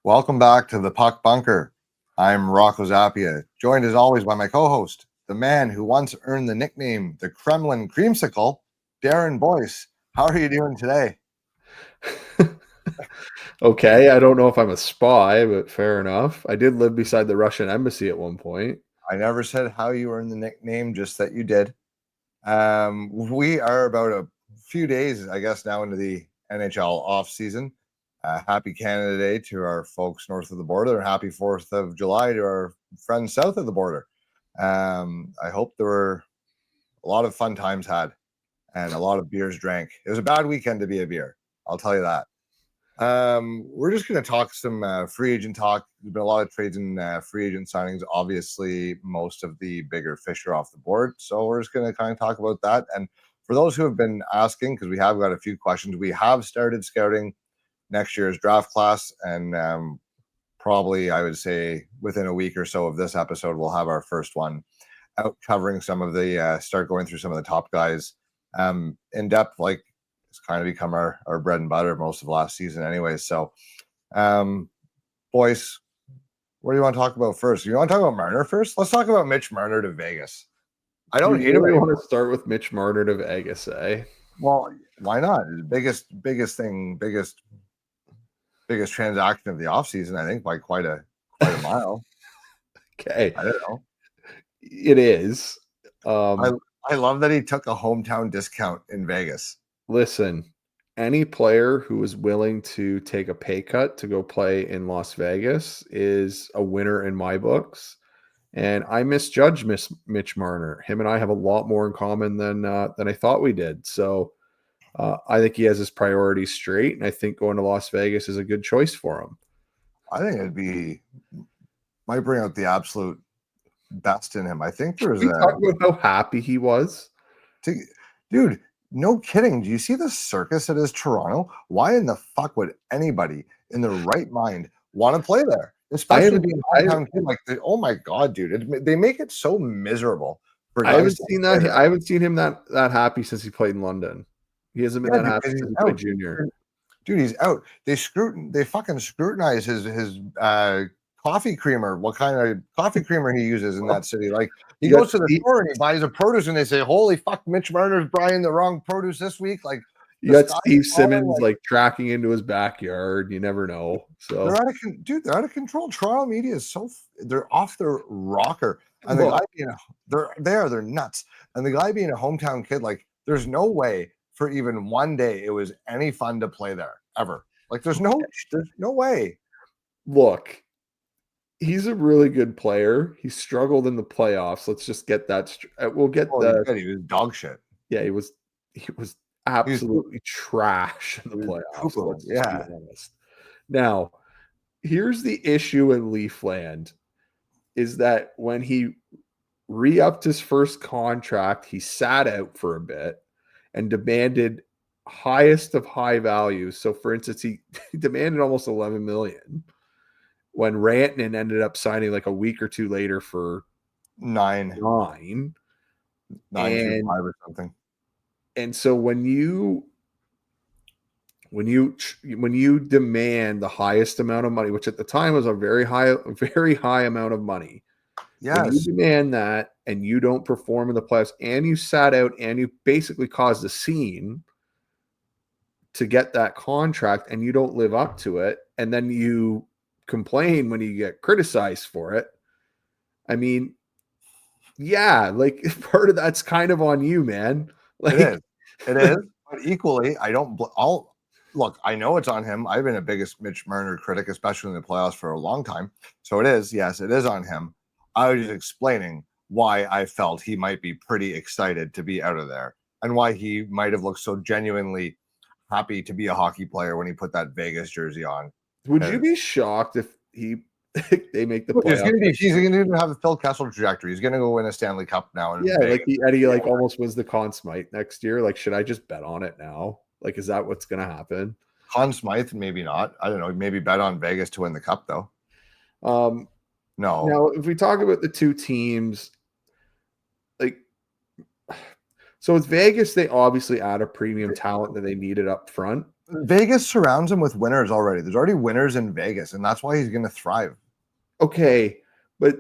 Welcome back to the Puck Bunker. I'm Rocco Zappia, joined as always by my co-host, the man who once earned the nickname the Kremlin Creamsicle, Darren Boyce. How are you doing today? Okay, I don't know if I'm a spy, but fair enough. I did live beside the Russian embassy at one point. I never said how you earned the nickname, just that you did. We are about a few days, I guess, now into the NHL offseason. Happy Canada Day to our folks north of the border, and happy 4th of July to our friends south of the border. I hope there were a lot of fun times had and a lot of beers drank. It was a bad weekend to be a beer, I'll tell you that. We're just going to talk some free agent talk. There's been a lot of trades and free agent signings. Obviously, most of the bigger fish are off the board. So we're just going to kind of talk about that. And for those who have been asking, because we have got a few questions, we have started scouting next year's draft class. And probably, I would say, within a week or so of this episode, we'll have our first one out covering some of the, start going through some of the top guys in depth, like it's kind of become our bread and butter most of last season anyway. So, boys, what do you want to talk about first? You want to talk about Marner first? Let's talk about Mitch Marner to Vegas. I don't hate him. You want to start with Mitch Marner to Vegas, eh? Well, why not? Biggest transaction of the offseason, I think, by quite a mile. Okay. I don't know. It is. I love that he took a hometown discount in Vegas. Listen, any player who is willing to take a pay cut to go play in Las Vegas is a winner in my books. And I misjudged Mitch Marner. Him and I have a lot more in common than I thought we did. So I think he has his priorities straight, and I think going to Las Vegas is a good choice for him. I think might bring out the absolute best in him. I think there's talk about how happy he was. Dude, no kidding. Do you see the circus that is Toronto? Why in the fuck would anybody in their right mind want to play there? Especially being a hometown kid. Like, oh my god, dude! They make it so miserable for guys. I haven't seen that. I haven't seen him that happy since he played in London. He hasn't been that happy since he played junior. Dude, he's out. They fucking scrutinize his coffee creamer, what kind of coffee creamer he uses in that city. Like, he goes to the store and he buys a produce and they say, holy fuck, Mitch Marner's buying the wrong produce this week. Like, you got Steve Simmons like tracking into his backyard. You never know. So they're out of control. Toronto media is they're off their rocker. And the guy being they're nuts. And the guy being a hometown kid, like, there's no way for even one day it was any fun to play there ever. Like, there's no way. Look, he's a really good player. He struggled in the playoffs. Let's just get that. We'll get he was dog shit. Yeah, he was absolutely trash in the playoffs. Yeah. Now, here's the issue in Leafland is that when he re-upped his first contract, he sat out for a bit and demanded highest of high values. So, for instance, he demanded almost $11 million when Rantanen ended up signing like a week or two later for $9 or something. And so when you demand the highest amount of money, which at the time was a very high amount of money, when you demand that and you don't perform in the playoffs and you sat out and you basically caused a scene to get that contract and you don't live up to it, and then you complain when you get criticized for it. I mean, yeah, like part of that's kind of on you, man. Like, it is. But equally, I know it's on him. I've been a biggest Mitch Marner critic, especially in the playoffs, for a long time. So it is. Yes, it is on him. I was just explaining why I felt he might be pretty excited to be out of there and why he might have looked so genuinely happy to be a hockey player when he put that Vegas jersey on. Would you be shocked if they make the playoffs? He's going to have a Phil Kessel trajectory. He's going to go win a Stanley Cup now. Yeah, Vegas. Like Eddie almost wins the Conn Smythe next year. Like, should I just bet on it now? Like, is that what's going to happen? Conn Smythe, maybe not. I don't know. Maybe bet on Vegas to win the Cup, though. No. Now, if we talk about the two teams, like, so with Vegas, they obviously add a premium talent that they needed up front. Vegas surrounds him with winners already. There's already winners in Vegas, and that's why he's going to thrive. Okay, but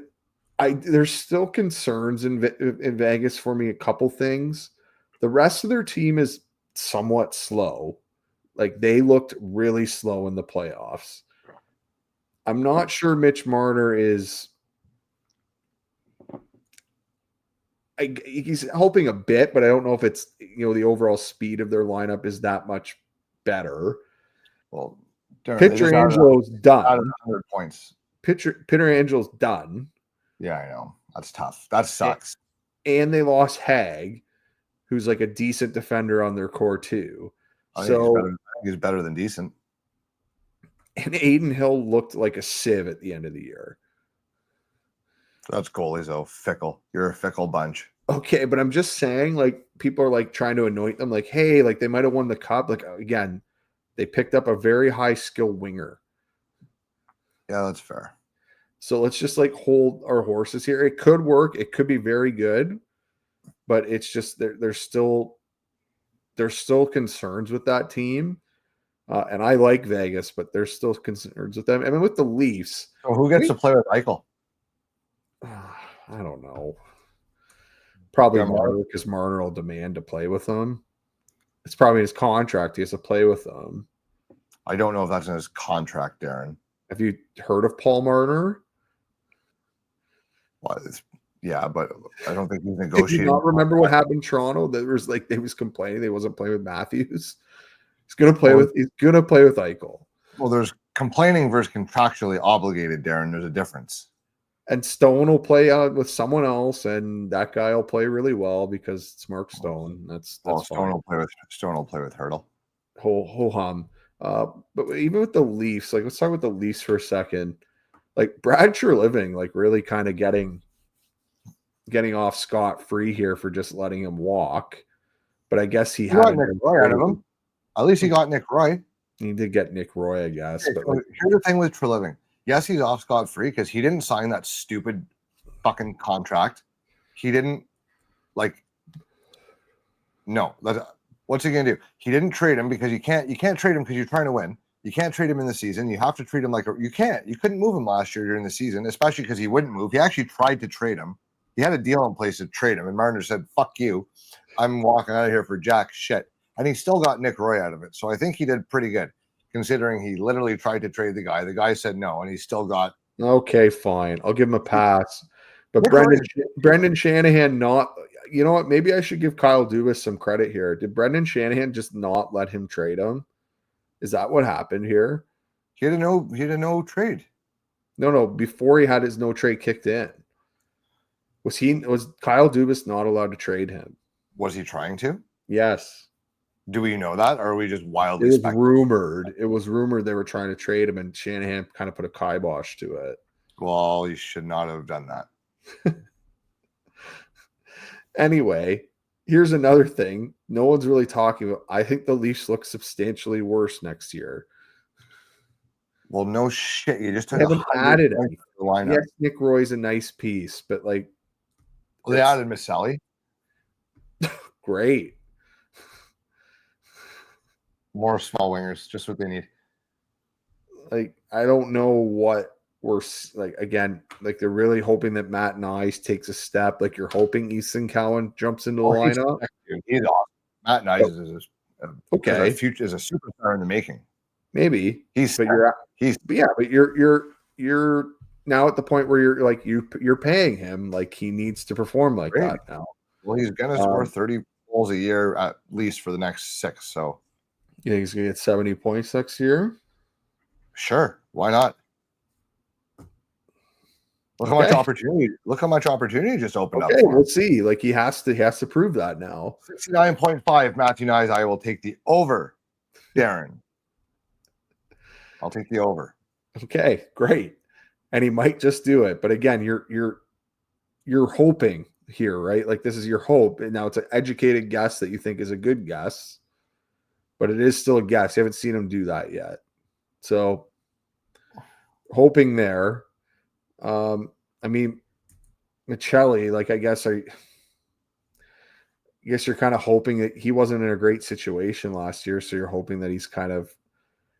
there's still concerns in Vegas for me. A couple things. The rest of their team is somewhat slow. Like they looked really slow in the playoffs. I'm not sure Mitch Marner is. He's helping a bit, but I don't know if it's the overall speed of their lineup is that much better. Well, Pietrangelo's done. 100 points. Pietrangelo's done. Yeah, I know. That's tough. That sucks. And they lost Hag, who's like a decent defender on their core too. He's better than decent. And Aiden Hill looked like a sieve at the end of the year. That's goalies, though. Fickle. You're a fickle bunch. Okay, but I'm just saying, like, people are like trying to anoint them, like, hey, like they might have won the cup. Like, again, they picked up a very high skill winger. Yeah, that's fair. So let's just like hold our horses here. It could work. It could be very good, but it's just there's still concerns with that team. And I like Vegas, but there's still concerns with them. I mean, with the Leafs. So who gets to play with Eichel? I don't know. Probably Marner, because Marner will demand to play with them. It's probably his contract. He has to play with them. I don't know if that's in his contract, Darren. Have you heard of Paul Marner? Well, yeah, but I don't think he's negotiating. Do you not remember what happened in Toronto? There was like they was complaining they wasn't playing with Matthews. He's gonna play with Eichel. Well, there's complaining versus contractually obligated, Darren. There's a difference. And Stone will play with someone else, and that guy will play really well because it's Mark Stone. That's Stone will play with Hurdle. Ho hum. But even with the Leafs, like let's talk about the Leafs for a second. Like Brad Treliving, like really kind of getting off scot-free here for just letting him walk. But I guess he got Nick Roy out of him. At least he got Nick Roy. He did get Nick Roy, I guess. But here's the thing with Treliving. Yes, he's off scot-free because he didn't sign that stupid fucking contract. He didn't no. What's he gonna do? He didn't trade him because you can't trade him because you're trying to win. You can't trade him in the season. You have to treat him like you couldn't move him last year during the season, especially because he wouldn't move. He actually tried to trade him. He had a deal in place to trade him, and Marner said, "Fuck you, I'm walking out of here for jack shit." And he still got Nick Roy out of it. So I think he did pretty good, considering he literally tried to trade the guy. The guy said no, and he still got. Okay, fine. I'll give him a pass. But Brendan Shanahan not. You know what? Maybe I should give Kyle Dubas some credit here. Did Brendan Shanahan just not let him trade him? Is that what happened here? He had a no trade. No. Before he had his no trade kicked in, was Kyle Dubas not allowed to trade him? Was he trying to? Yes. Do we know that, or are we just wildly? It was rumored. It was rumored they were trying to trade him, and Shanahan kind of put a kibosh to it. Well, you should not have done that. Anyway, here's another thing. No one's really talking about. I think the Leafs look substantially worse next year. Well, no shit. You just haven't added anything. Yes, Nick Roy's a nice piece, but like, well, they added Miss Sally. Great. More small wingers, just what they need. Like, I don't know what we're like. Again, like they're really hoping that Matt Nice takes a step. Like you're hoping Easton Cowan jumps into the lineup. He's awesome. Matt Nice is a superstar in the making. Maybe but you're now at the point where you're like you're paying him like he needs to perform like that now. Well, he's gonna score 30 goals a year at least for the next 6. So you think he's gonna get 70 points next year? Sure, why not? Look how much opportunity! Look how much opportunity just opened up. We'll see. Like he has to prove that now. 69.5. Matthew Nyes. I will take the over. Darren, I'll take the over. Okay, great. And he might just do it. But again, you're hoping here, right? Like this is your hope. And now it's an educated guess that you think is a good guess, but it is still a guess. You haven't seen him do that yet. So hoping there. I mean, Michelli, like I guess guess you're kind of hoping that he wasn't in a great situation last year, so you're hoping that he's kind of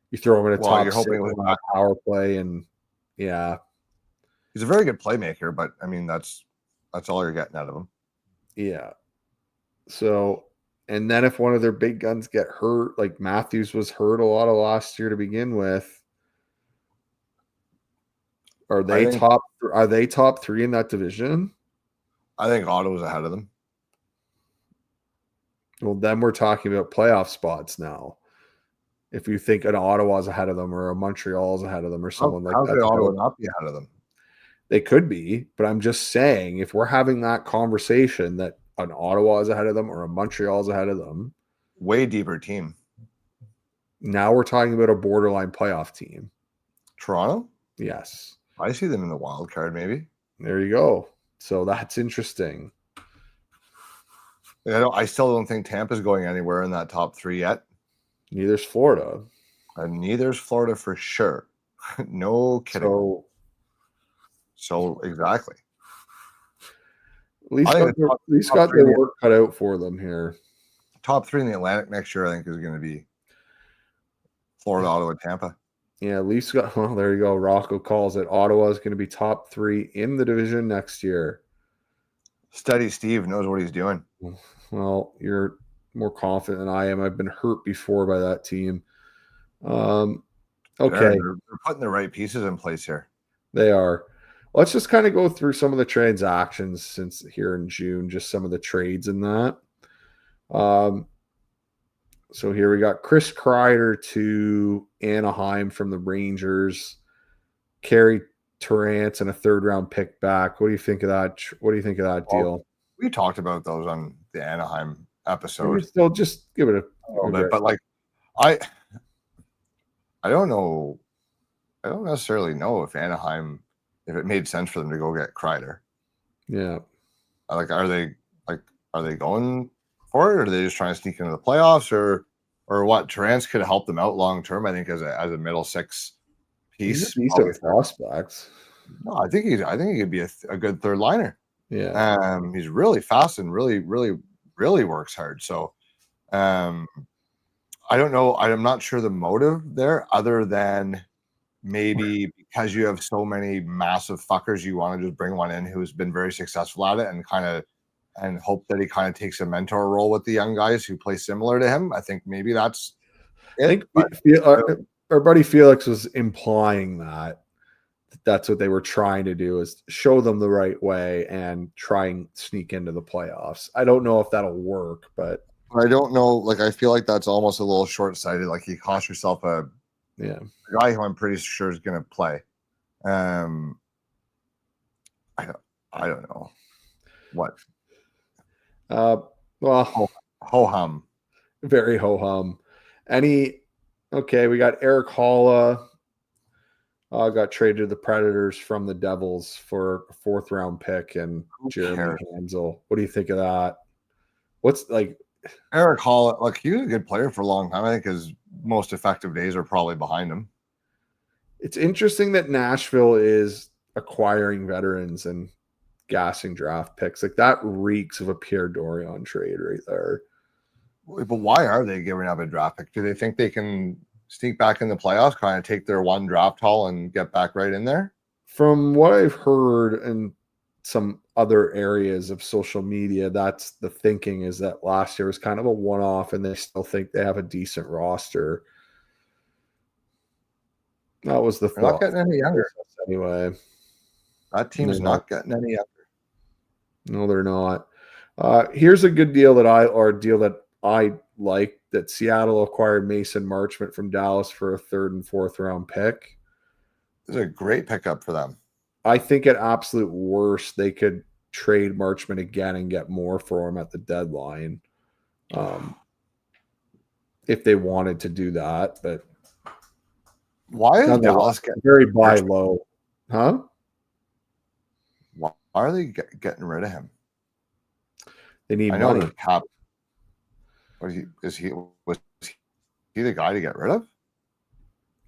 you throw him in a top you're hoping with on a power play, and yeah, he's a very good playmaker, but I mean that's all you're getting out of him. Yeah. So, and then if one of their big guns get hurt, like Matthews was hurt a lot of last year to begin with, are they top 3 in that division? I think Ottawa's ahead of them. Well, then we're talking about playoff spots now. If you think an Ottawa's ahead of them or a Montreal's ahead of them or someone like how that. Could Ottawa not be ahead of them? They could be, but I'm just saying if we're having that conversation that an Ottawa is ahead of them or a Montreal's ahead of them. Way deeper team. Now we're talking about a borderline playoff team. Toronto? Yes. I see them in the wild card, maybe. There you go. So that's interesting. I still don't think Tampa's going anywhere in that top 3 yet. Neither's Florida. And neither's Florida for sure. No kidding. So exactly. At least got their work cut out for them here. Top 3 in the Atlantic next year, I think, is going to be Florida, Ottawa, Tampa. Yeah, at least got. Well, there you go. Rocco calls it. Ottawa is going to be top 3 in the division next year. Steady Steve knows what he's doing. Well, you're more confident than I am. I've been hurt before by that team. Okay, they're putting the right pieces in place here. They are. Let's just kind of go through some of the transactions since here in June, just some of the trades in that. So here we got Chris Kreider to Anaheim from the Rangers, Carey Terrance and a 3rd-round pick back. What do you think of that? What do you think of that deal? We talked about those on the Anaheim episode. Still just give it a little bit, but like I don't know. I don't necessarily know if it made sense for them to go get Kreider. Yeah. Like, are they going for it, or are they just trying to sneak into the playoffs, or what? Terrance could help them out long term, I think, as a middle 6 piece. He's a prospects. No, I think he could be a good 3rd liner. Yeah. He's really fast and really, really, really works hard. So I don't know. I'm not sure the motive there, other than maybe because you have so many massive fuckers, you want to just bring one in who's been very successful at it and hope that he kind of takes a mentor role with the young guys who play similar to him. I think maybe that's it. I think our buddy Felix was implying that that's what they were trying to do, is show them the right way and try and sneak into the playoffs. I don't know if that'll work, but I don't know. Like, I feel like that's almost a little short-sighted. Like, you cost yourself a guy who I'm pretty sure is going to play. I don't know what. Well, ho-hum. Very ho-hum. Okay, we got Eric Holla. Got traded to the Predators from the Devils for a 4th-round pick and Jeremy Hansel. What do you think of that? What's like Eric Holla? Like, he was a good player for a long time. I think his most effective days are probably behind him. It's interesting that Nashville is acquiring veterans and gassing draft picks. Like, that reeks of a Pierre Dorion trade right there. But why are they giving up a draft pick? Do they think they can sneak back in the playoffs, kind of take their 1 draft haul and get back right in there? From what I've heard in some other areas of social media, that's the thinking, is that last year was kind of a one-off and they still think they have a decent roster. That was the thought. They're not getting any younger. Anyway. That team's not getting any younger. No, they're not. Here's a good deal that I like, that Seattle acquired Mason Marchment from Dallas for a 3rd and 4th-round pick. It's a great pickup for them. I think at absolute worst, they could trade Marchment again and get more for him at the deadline, if they wanted to do that. But why is Dallas getting very buy low? Huh? Why are they getting rid of him? They need money. Cap. Was he the guy to get rid of?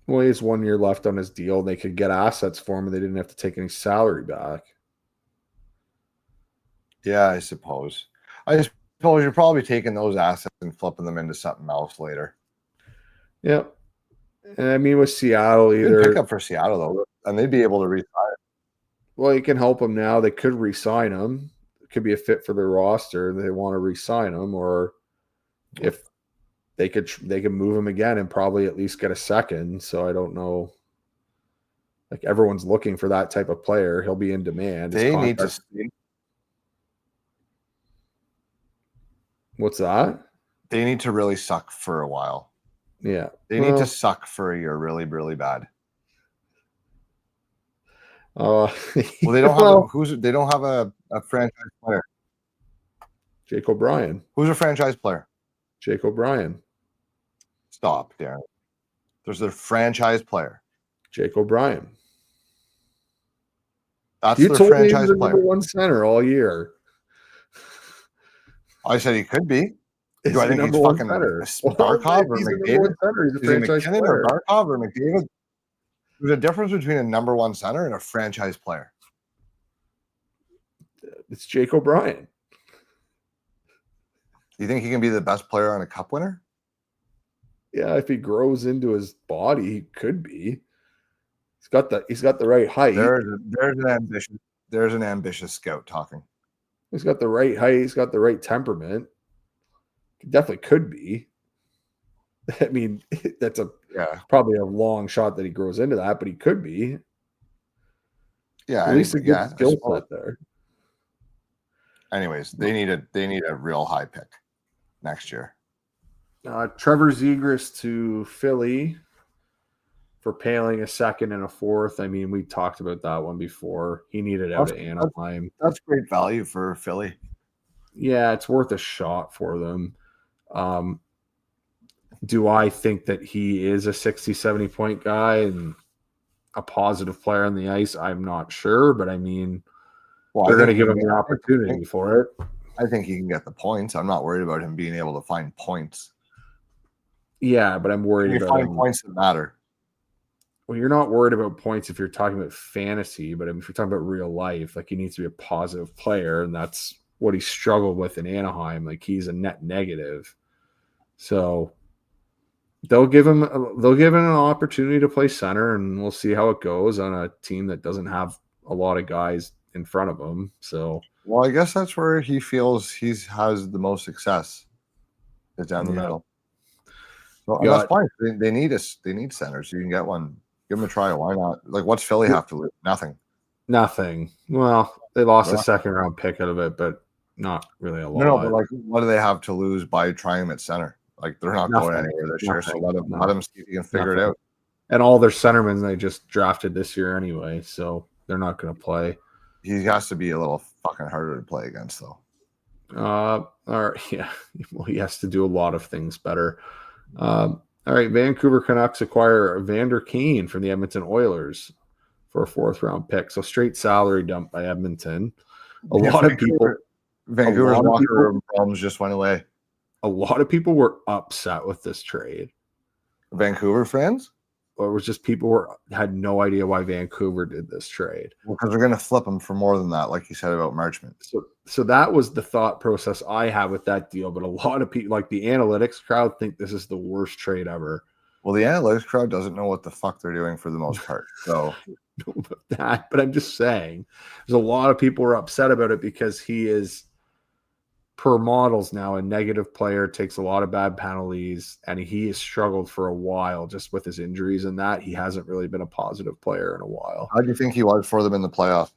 Well, he has 1 year left on his deal. They could get assets for him, and they didn't have to take any salary back. Yeah, I suppose. I suppose you're probably taking those assets and flipping them into something else later. Yep. And I mean, with Seattle, either good pickup for Seattle though, and they'd be able to retire. Well, you can help them now. They could re-sign him. It could be a fit for their roster. They want to re-sign him, or if they could move him again and probably at least get a second. So I don't know. Like, everyone's looking for that type of player. He'll be in demand. They need to. What's that? They need to really suck for a while. Yeah. They need to suck for a year really, really bad. Well, they don't have they don't have a franchise player. Jake O'Brien. Who's a franchise player? Jake O'Brien. Stop, Darren. There's their franchise player. Jake O'Brien. That's their franchise player. Number one center all year. I said he could be. Do I think he's fucking Barkov or McDavid? He's a franchise player. Or Barkov or McDavid? There's a difference between a number one center and a franchise player. It's Jake O'Brien. Do you think he can be the best player on a cup winner? Yeah, if he grows into his body, he could be. He's got the right height. There's an ambitious scout talking. He's got the right height. He's got the right temperament. He definitely could be. I mean, that's probably a long shot that he grows into that, but he could be. Yeah, at least a good skill set there. Anyways, they need a real high pick next year. Trevor Zegras to Philly for Paling a second and a fourth. I mean, we talked about that one before. He needed out of Anaheim. That's great value for Philly. Yeah, it's worth a shot for them. Do I think that he is a 60, 70 point guy and a positive player on the ice? I'm not sure, but I mean, they're going to give him the opportunity for it. I think he can get the points. I'm not worried about him being able to find points. Yeah, but I'm worried about him. Points that matter. Well, you're not worried about points if you're talking about fantasy, but if you're talking about real life, like, he needs to be a positive player, and that's what he struggled with in Anaheim. Like, he's a net negative. So they'll give him an opportunity to play center, and we'll see how it goes on a team that doesn't have a lot of guys in front of him. So, well, I guess that's where he feels he has the most success, is down the middle. Well, that's fine. They need centers. So you can get one. Give them a try. Why not? Like, what's Philly have to lose? Nothing. Well, they lost a second round pick out of it, but not really a lot. No, but like, what do they have to lose by trying them at center? Like, they're not going anywhere this year. So let them see if you can figure it out. And all their centermen they just drafted this year anyway, so they're not going to play. He has to be a little fucking harder to play against, though. All right, yeah. Well, he has to do a lot of things better. All right, Vancouver Canucks acquire Evander Kane from the Edmonton Oilers for a fourth-round pick. So straight salary dump by Edmonton. Vancouver's locker room problems just went away. A lot of people were upset with this trade. Vancouver fans? Or it was just people had no idea why Vancouver did this trade. Well, because they're going to flip them for more than that, like you said about Marchment. So that was the thought process I had with that deal. But a lot of people, like the analytics crowd, think this is the worst trade ever. Well, the analytics crowd doesn't know what the fuck they're doing for the most part. So that, but I'm just saying, there's a lot of people who are upset about it because he is, per models now, a negative player, takes a lot of bad penalties, and he has struggled for a while just with his injuries and that. He hasn't really been a positive player in a while. How do you think he was for them in the playoffs?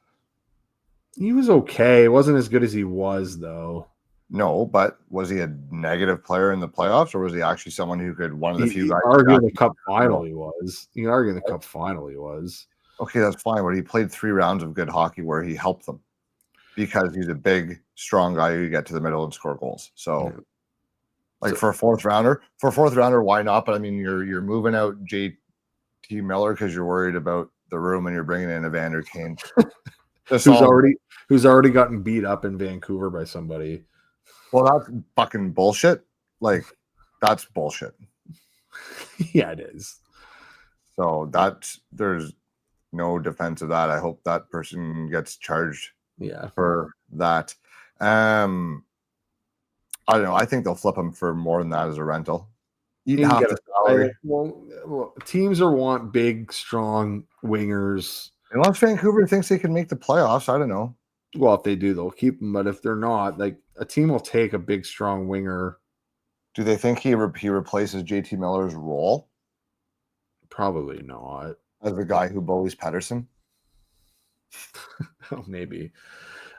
He was okay. It wasn't as good as he was, though. No, but was he a negative player in the playoffs, or was he actually someone who could one of the few guys? Argue the cup final he was. You can argue the cup final he was. Okay, that's fine. But he played 3 rounds of good hockey where he helped them because he's a big, strong guy who get to the middle and score goals. So, for a fourth rounder, why not? But I mean, you're moving out JT Miller because you're worried about the room, and you're bringing in Evander Kane, who's already gotten beat up in Vancouver by somebody. Well, that's fucking bullshit. Like, that's bullshit. Yeah, it is. So there's no defense of that. I hope that person gets charged. Yeah, for that. I don't know. I think they'll flip him for more than that as a rental. Eat You can half get the it. salary. Well, teams want big, strong wingers. Unless Vancouver thinks they can make the playoffs, I don't know. Well, if they do, they'll keep them. But if they're not, like a team will take a big, strong winger. Do they think he replaces JT Miller's role Probably not. as the guy who bullies Pedersen? Maybe.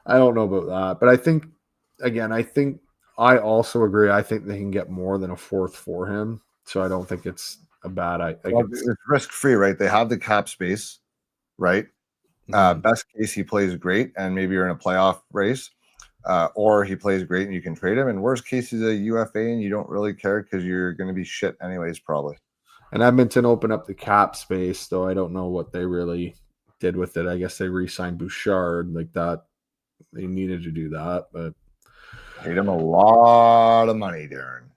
I don't know about that. But I think, again, I also agree. I think they can get more than a fourth for him. So I don't think it's a bad idea. Well, it's risk free, right? They have the cap space, right? Best case, he plays great, and maybe you're in a playoff race, or he plays great and you can trade him. And worst case, he's a UFA and you don't really care because you're going to be shit anyways, probably. And Edmonton opened up the cap space, though I don't know what they really did with it. I guess they re-signed Bouchard like that. They needed to do that, but paid him a lot of money, Darren.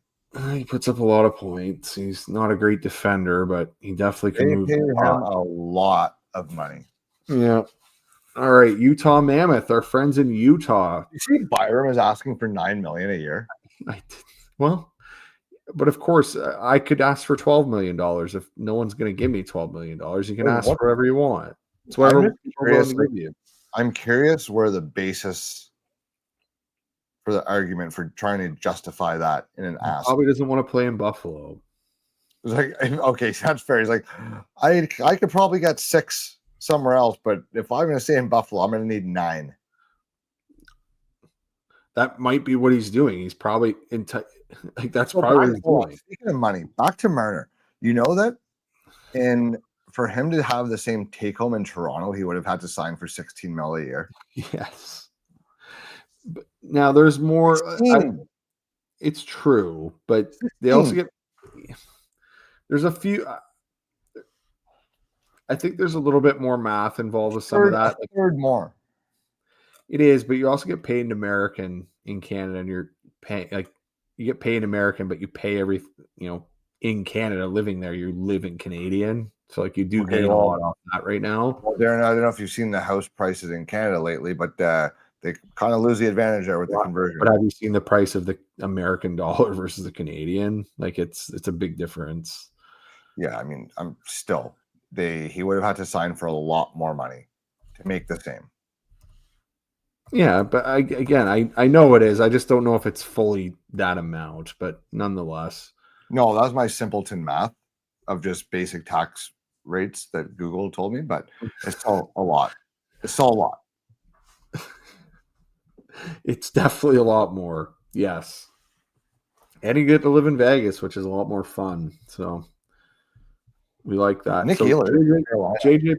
He puts up a lot of points. He's not a great defender, but he definitely can move. Paid him a lot of money. Yeah. All right, Utah Mammoth, our friends in Utah. You see, Byram is asking for $9 million a year. Well, but of course, I could ask for $12 million if no one's going to give me $12 million. You can ask for whatever you want. It's whatever I'm curious where the basis for the argument for trying to justify that in an ask. Probably doesn't want to play in Buffalo. It's like, okay, that's fair. He's like, I could probably get 6 somewhere else, but if I'm going to stay in Buffalo, I'm going to need 9. That might be what he's doing. He's probably that's probably what he's doing. Speaking of money, back to Marner. You know that, and for him to have the same take home in Toronto, he would have had to sign for $16 million a year. Yes. But now there's more. It's true, but they also get. There's a few. I think there's a little bit more math involved with some of that. A third more. It is, but you also get paid in American in Canada, and you're paying you get paid in American, but you pay in Canada living there. You live in Canadian, so you do gain a lot off that right now. Well, Darren, I don't know if you've seen the house prices in Canada lately, but they kind of lose the advantage there with the conversion. But have you seen the price of the American dollar versus the Canadian? It's a big difference. Yeah, I mean, he would have had to sign for a lot more money to make the same. Yeah, but I know it is. I just don't know if it's fully that amount, but nonetheless. No, that was my simpleton math of just basic tax rates that Google told me, but it's still a lot. It's still a lot. It's definitely a lot more. Yes. And you get to live in Vegas, which is a lot more fun. So we like that. Nick JJ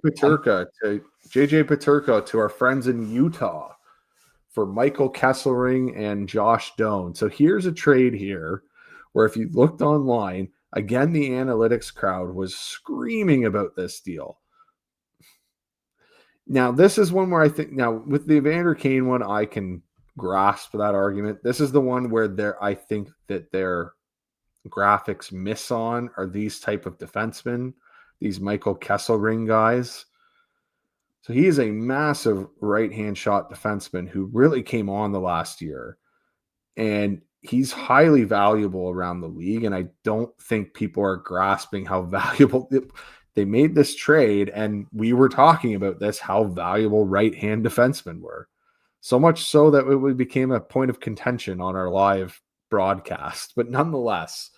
Peterka to our friends in Utah for Michael Kesselring and Josh Doan. So here's a trade here where if you looked online, again, the analytics crowd was screaming about this deal. Now, this is one where I think with the Evander Kane one, I can grasp that argument. This is the one where I think that their graphics miss on are these type of defensemen, these Michael Kesselring guys. So he is a massive right-hand shot defenseman who really came on the last year. And he's highly valuable around the league. And I don't think people are grasping how valuable they made this trade. And we were talking about this, how valuable right-hand defensemen were. So much so that it became a point of contention on our live broadcast. But nonetheless,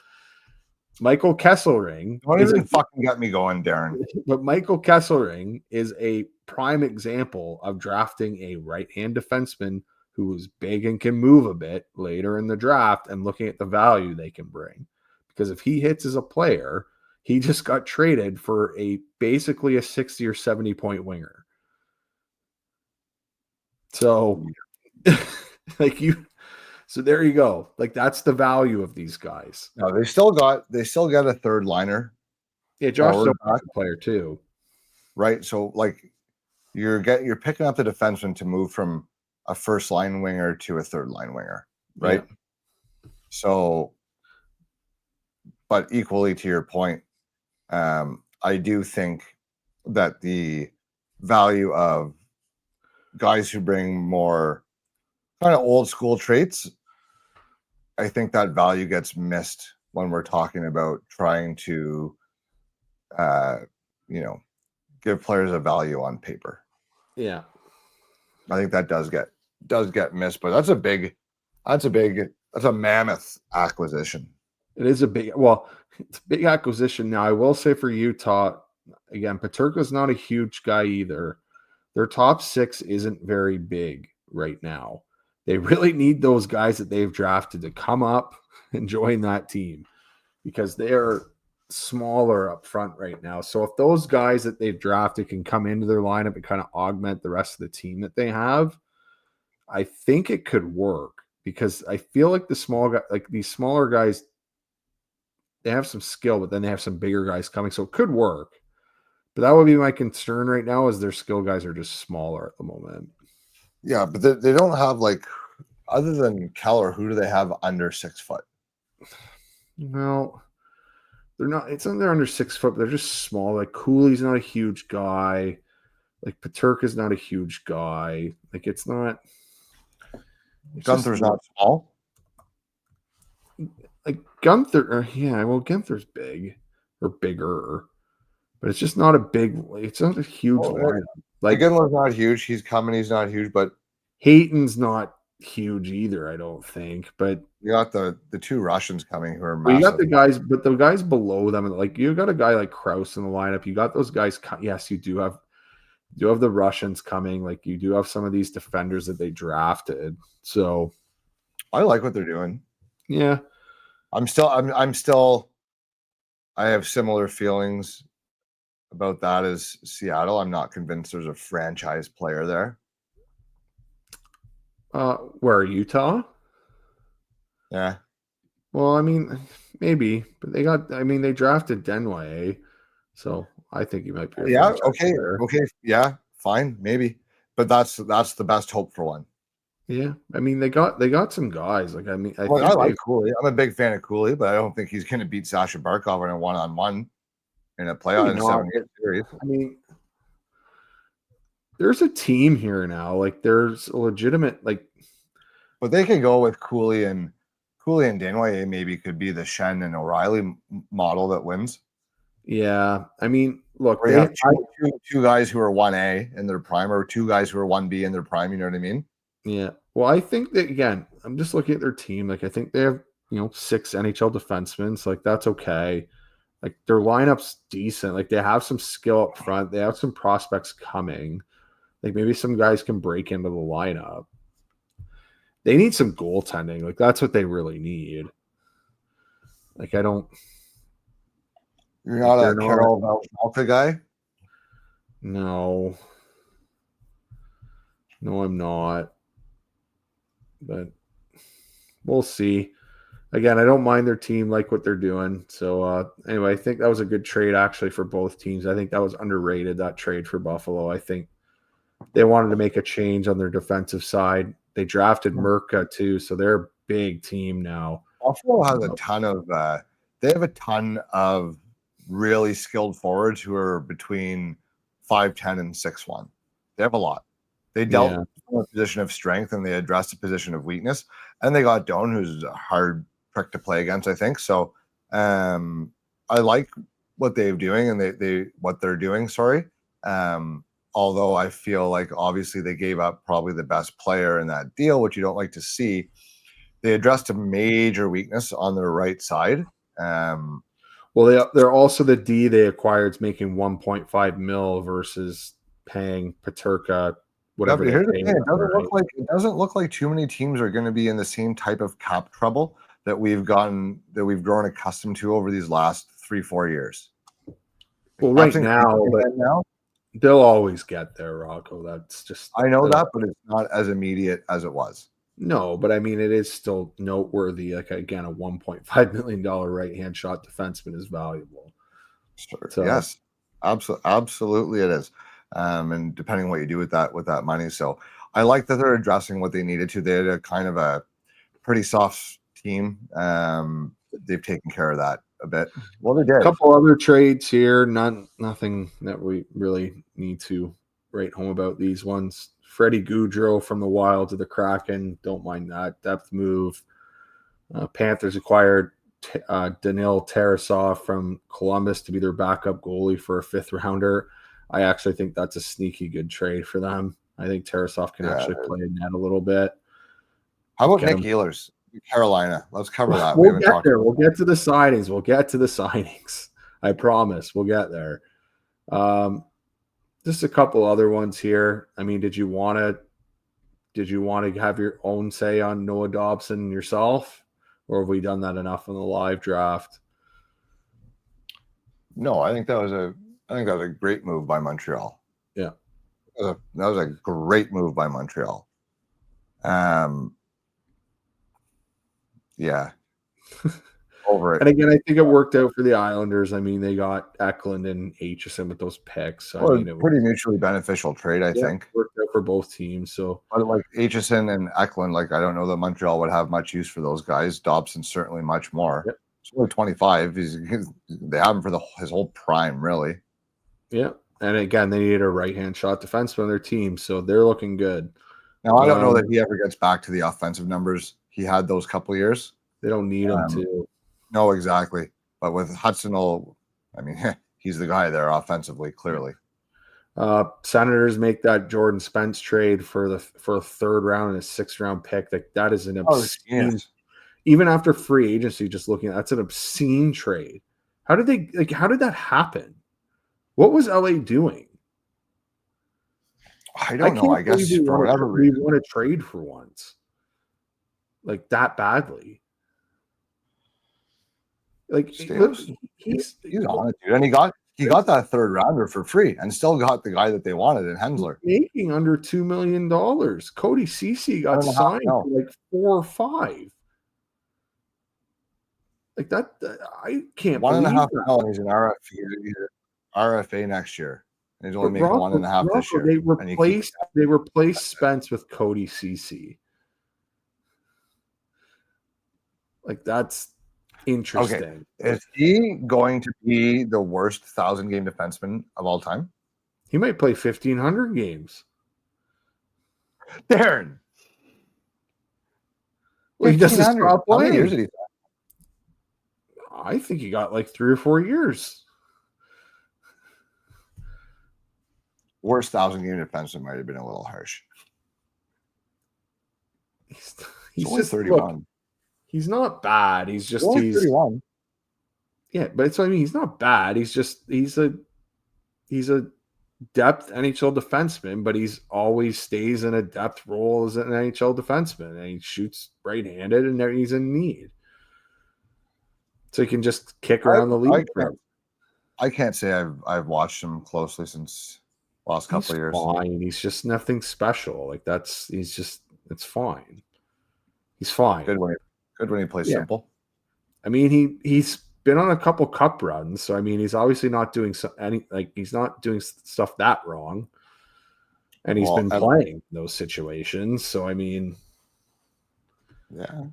Michael Kesselring. Don't even fucking get me going, Darren. But Michael Kesselring is a prime example of drafting a right-hand defenseman who is big and can move a bit later in the draft and looking at the value they can bring. Because if he hits as a player, he just got traded for basically a 60 or 70 point winger. So so there you go. That's the value of these guys. No, they still got a third liner. Yeah, Josh is a player too. Right. So you're picking up the defenseman to move from a first line winger to a third line winger. Right. Yeah. So, but equally to your point, I do think that the value of guys who bring more kind of old school traits I think that value gets missed when we're talking about trying to, give players a value on paper. Yeah, I think that does get missed, but that's a mammoth acquisition. it is it's a big acquisition. Now, I will say for Utah, again, Peterka's not a huge guy either. Their top 6 isn't very big right now. They really need those guys that they've drafted to come up and join that team because they are smaller up front right now. So if those guys that they've drafted can come into their lineup and kind of augment the rest of the team that they have, I think it could work because I feel like these smaller guys, they have some skill, but then they have some bigger guys coming. So it could work. But that would be my concern right now is their skill guys are just smaller at the moment. Yeah, but they don't have other than Keller, who do they have under 6 foot? Well, they're not. It's not they're under 6 foot, but they're just small. Like Cooley's not a huge guy. Like Peterka's not a huge guy. Like it's not. Gunther's not small. Like Gunther, Gunther's big or bigger, but it's just not a big. It's not a huge lineup. Like McGinley's not huge. He's coming. He's not huge, but Hayton's not huge either. I don't think. But you got the 2 Russians coming who are massive. You got the guys, but the guys below them, like you got a guy like Krause in the lineup. You got those guys. Yes, you do have the Russians coming. Like you do have some of these defenders that they drafted. So I like what they're doing. Yeah. I have similar feelings about that as Seattle. I'm not convinced there's a franchise player there. Where, Utah? Yeah. Well, I mean, maybe, but they drafted Denway, so I think he might be. Okay. Yeah, fine, maybe, but that's the best hope for one. Yeah, I mean, they got some guys. Like, I mean, I like Cooley. I'm a big fan of Cooley, but I don't think he's going to beat Sasha Barkov in a 1-on-1 in a playoff in a 7-game series. I mean, there's a team here now. Like, there's a legitimate but they can go with Cooley and Denway. Maybe could be the Shen and O'Reilly model that wins. Yeah, I mean, look, they have two guys who are 1A in their prime, or 2 guys who are 1B in their prime. You know what I mean? Yeah. Well, I think that, again, I'm just looking at their team. Like, I think they have, 6 NHL defensemen. So, like, that's okay. Like, their lineup's decent. Like, they have some skill up front. They have some prospects coming. Like, maybe some guys can break into the lineup. They need some goaltending. Like, that's what they really need. Like, I don't. You're not a Carol Valka guy? No. No, I'm not. But we'll see. Again, I don't mind their team, like what they're doing. So anyway, I think that was a good trade actually for both teams. I think that was underrated, that trade for Buffalo. I think they wanted to make a change on their defensive side. They drafted Merca too, so they're a big team now. Buffalo has a ton of they have a ton of really skilled forwards who are between 5'10" and 6'1". They have a lot. They dealt with a position of strength and they addressed a position of weakness. And they got Doan, who's a hard prick to play against, I think. So I like what they're doing and what they're doing, sorry. Although I feel like obviously they gave up probably the best player in that deal, which you don't like to see. They addressed a major weakness on their right side. Well, they're also the D they acquired is making $1.5 million versus paying Peterka whatever. Yeah, it doesn't look like too many teams are going to be in the same type of cap trouble that we've grown accustomed to over these last 3-4 years. Well, right now, they'll always get there, Rocco. That's just I know that, but it's not as immediate as it was. No, but I mean, it is still noteworthy. Like, again, a $1.5 million right-hand shot defenseman is valuable. Sure. So, yes, absolutely it is. And depending on what you do with that money. So I like that they're addressing what they needed to. They had a kind of a pretty soft team. They've taken care of that a bit. Well, they did. A couple other trades here. Nothing that we really need to write home about these ones. Freddie Gaudreau from the Wild to the Kraken. Don't mind that depth move. Panthers acquired Danil Tarasov from Columbus to be their backup goalie for a 5th rounder. I actually think that's a sneaky good trade for them. I think Tarasov can actually play in net a little bit. How about Nick Ehlers, Carolina? Let's cover that. We'll get there. We'll get to the signings. I promise. We'll get there. Just a couple other ones here. I mean, did you want to have your own say on Noah Dobson yourself, or have we done that enough in the live draft? No, I think that was a great move by Montreal. Yeah, that was a great move by Montreal. Yeah. Over it. And again, I think it worked out for the Islanders. I mean, they got Eklund and Aitchison with those picks. So, well, I mean, it was pretty mutually beneficial trade, I think. Worked out for both teams. So, but like Aitchison and Eklund, I don't know that Montreal would have much use for those guys. Dobson certainly much more. Yep. He's only 25. They have him for his whole prime, really. Yeah. And again, they needed a right-hand shot defenseman on their team, so they're looking good. Now, I don't know that he ever gets back to the offensive numbers he had those couple years. They don't need him to. No, exactly. But with Hudson, he's the guy there offensively, clearly. Senators make that Jordan Spence trade for a 3rd round and a 6th round pick. That is an obscene. Even after free agency, just looking at that's an obscene trade. How did that happen? What was LA doing? I don't know. I guess for whatever reason, we want to trade for once, like that badly. Like he's on it, dude. And he got that 3rd rounder for free, and still got the guy that they wanted in Hensler, making under $2 million. Cody Ceci got signed for like 4 or 5. Like that, I can't. $1.5 million. He's an RFA next year. And he's only making $1.5 this year. They replaced Spence with Cody Ceci. Like that's interesting. Okay. Is he going to be the worst 1,000-game defenseman of all time? He might play 1,500 games. Darren. Well, he doesn't stop playing. How many years did he? I think he got like 3 or 4 years. Worst 1,000-game defenseman might have been a little harsh. He's just 31. Look, he's not bad. He's 31. Yeah, but it's what I mean. He's not bad. He's a depth NHL defenseman, but he's always stays in a depth role as an NHL defenseman, and he shoots right-handed, and he's in need. So he can just kick around the league. I can't say I've watched him closely since last couple of years. Fine. He's just nothing special. Like it's fine. He's fine. Good when he plays simple. I mean, he's been on a couple cup runs, so I mean, he's obviously not doing he's not doing stuff that wrong, and he's been playing those situations. So I mean, yeah.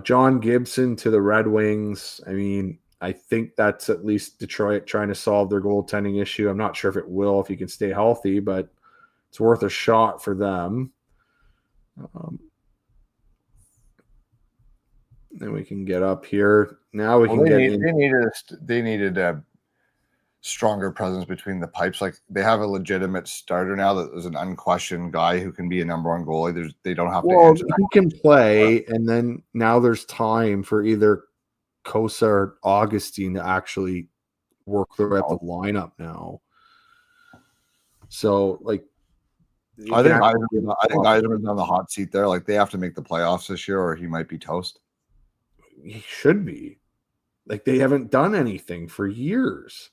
John Gibson to the Red Wings. I mean, I think that's at least Detroit trying to solve their goaltending issue. I'm not sure if it will, if he can stay healthy, but it's worth a shot for them. Then we can get up here. Now they needed a stronger presence between the pipes. Like they have a legitimate starter now that is an unquestioned guy who can be a number 1 goalie. They don't have to. Well, he can play, and then now there's time for either Kosa or Augustine to actually work their way up the lineup now. So, like, I think Eisenman's on the hot seat there. Like, they have to make the playoffs this year, or he might be toast. He should be. Like, they haven't done anything for years.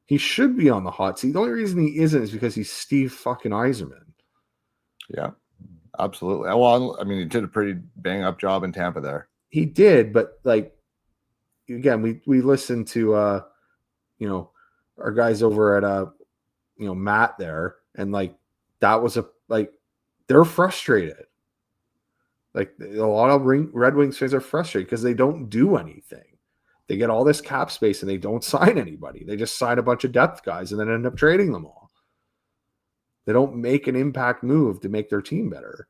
He should be on the hot seat. The only reason he isn't is because he's Steve fucking Yzerman. Yeah, absolutely. Well, I mean, he did a pretty bang-up job in Tampa there. He did, but, like, again, we listened to, our guys over at, Matt there, and, like, that was they're frustrated. Like, a lot of Red Wings fans are frustrated because they don't do anything. They get all this cap space and they don't sign anybody. They just sign a bunch of depth guys and then end up trading them all. They don't make an impact move to make their team better.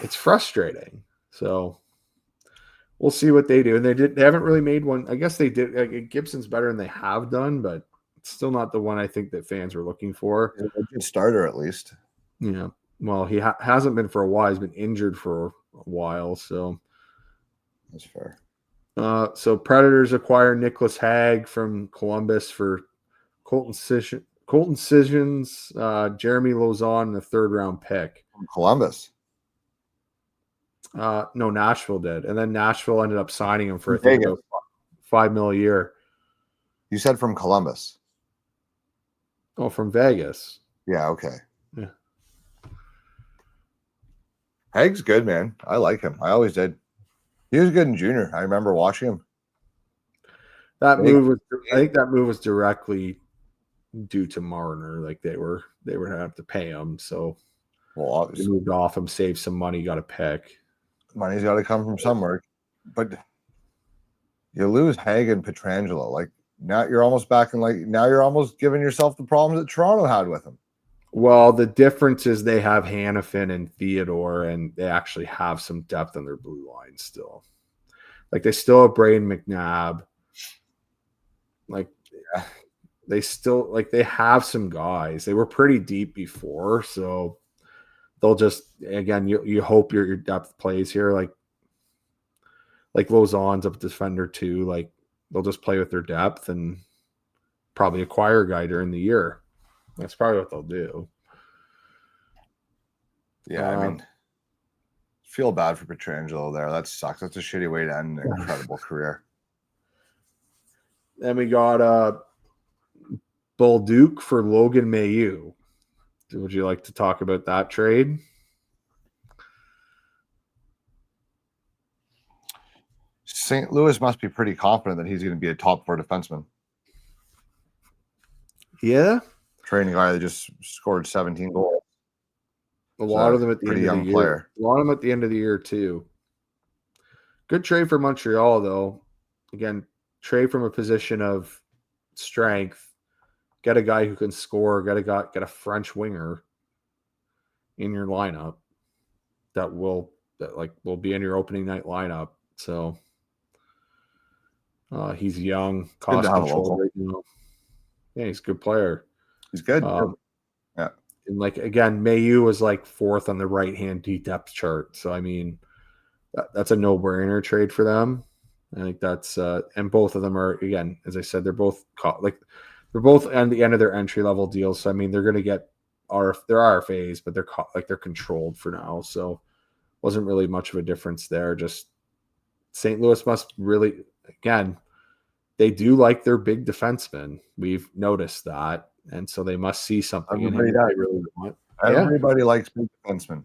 It's frustrating. So, we'll see what they do. And they haven't really made one. I guess they did. Like, Gibson's better than they have done, but it's still not the one I think that fans were looking for. A good starter, at least. Yeah. Well, he hasn't been for a while. He's been injured for a while, so That's fair. So Predators acquire Nicholas Hagg from Columbus for Colton Sissons, Jeremy Lauzon, and a 3rd-round pick. From Columbus. No, Nashville did, and then Nashville ended up signing him for I think about $5 million a year. You said from Columbus. Oh, from Vegas. Yeah. Okay. Yeah. Hagg's good, man. I like him. I always did. He was good in junior. I remember watching him. I think that move was directly due to Marner. Like they were gonna have to pay him, so they moved off him, saved some money, got a pick. Money's got to come from somewhere, but you lose Hagg and Pietrangelo. Like now you're almost back in now you're almost giving yourself the problems that Toronto had with him. Well, the difference is they have Hannafin and Theodore, and they actually have some depth on their blue line still. Like they still have Braden McNabb. Like they still they have some guys. They were pretty deep before, so they'll just again you hope your depth plays here. Like Lauzon's a defender too. Like they'll just play with their depth and probably acquire a guy during the year. That's probably what they'll do. Yeah, I mean, feel bad for Pietrangelo there. That sucks. That's a shitty way to end an incredible career. Then we got Bolduc for Logan Mailloux. Would you like to talk about that trade? St. Louis must be pretty confident that he's going to be a top 4 defenseman. Yeah. Trading a guy that just scored 17 goals. A lot of them at the end of the year. Player. A lot of them at the end of the year, too. Good trade for Montreal, though. Again, trade from a position of strength. Get a guy who can score. Get a French winger in your lineup that will be in your opening night lineup. So he's young, cost control right now. Yeah, he's a good player. He's good. Yeah. And again, Mailloux was 4th on the right-hand D depth chart. So I mean, that's a no-brainer trade for them. I think that's and both of them are, again, as I said, they're both they're both on the end of their entry-level deals. So I mean, they're going to get their RFAs, but they're controlled for now. So wasn't really much of a difference there. Just St. Louis must really, again, they do like their big defensemen. We've noticed that. And so they must see something in him that they really want. Everybody likes big defensemen.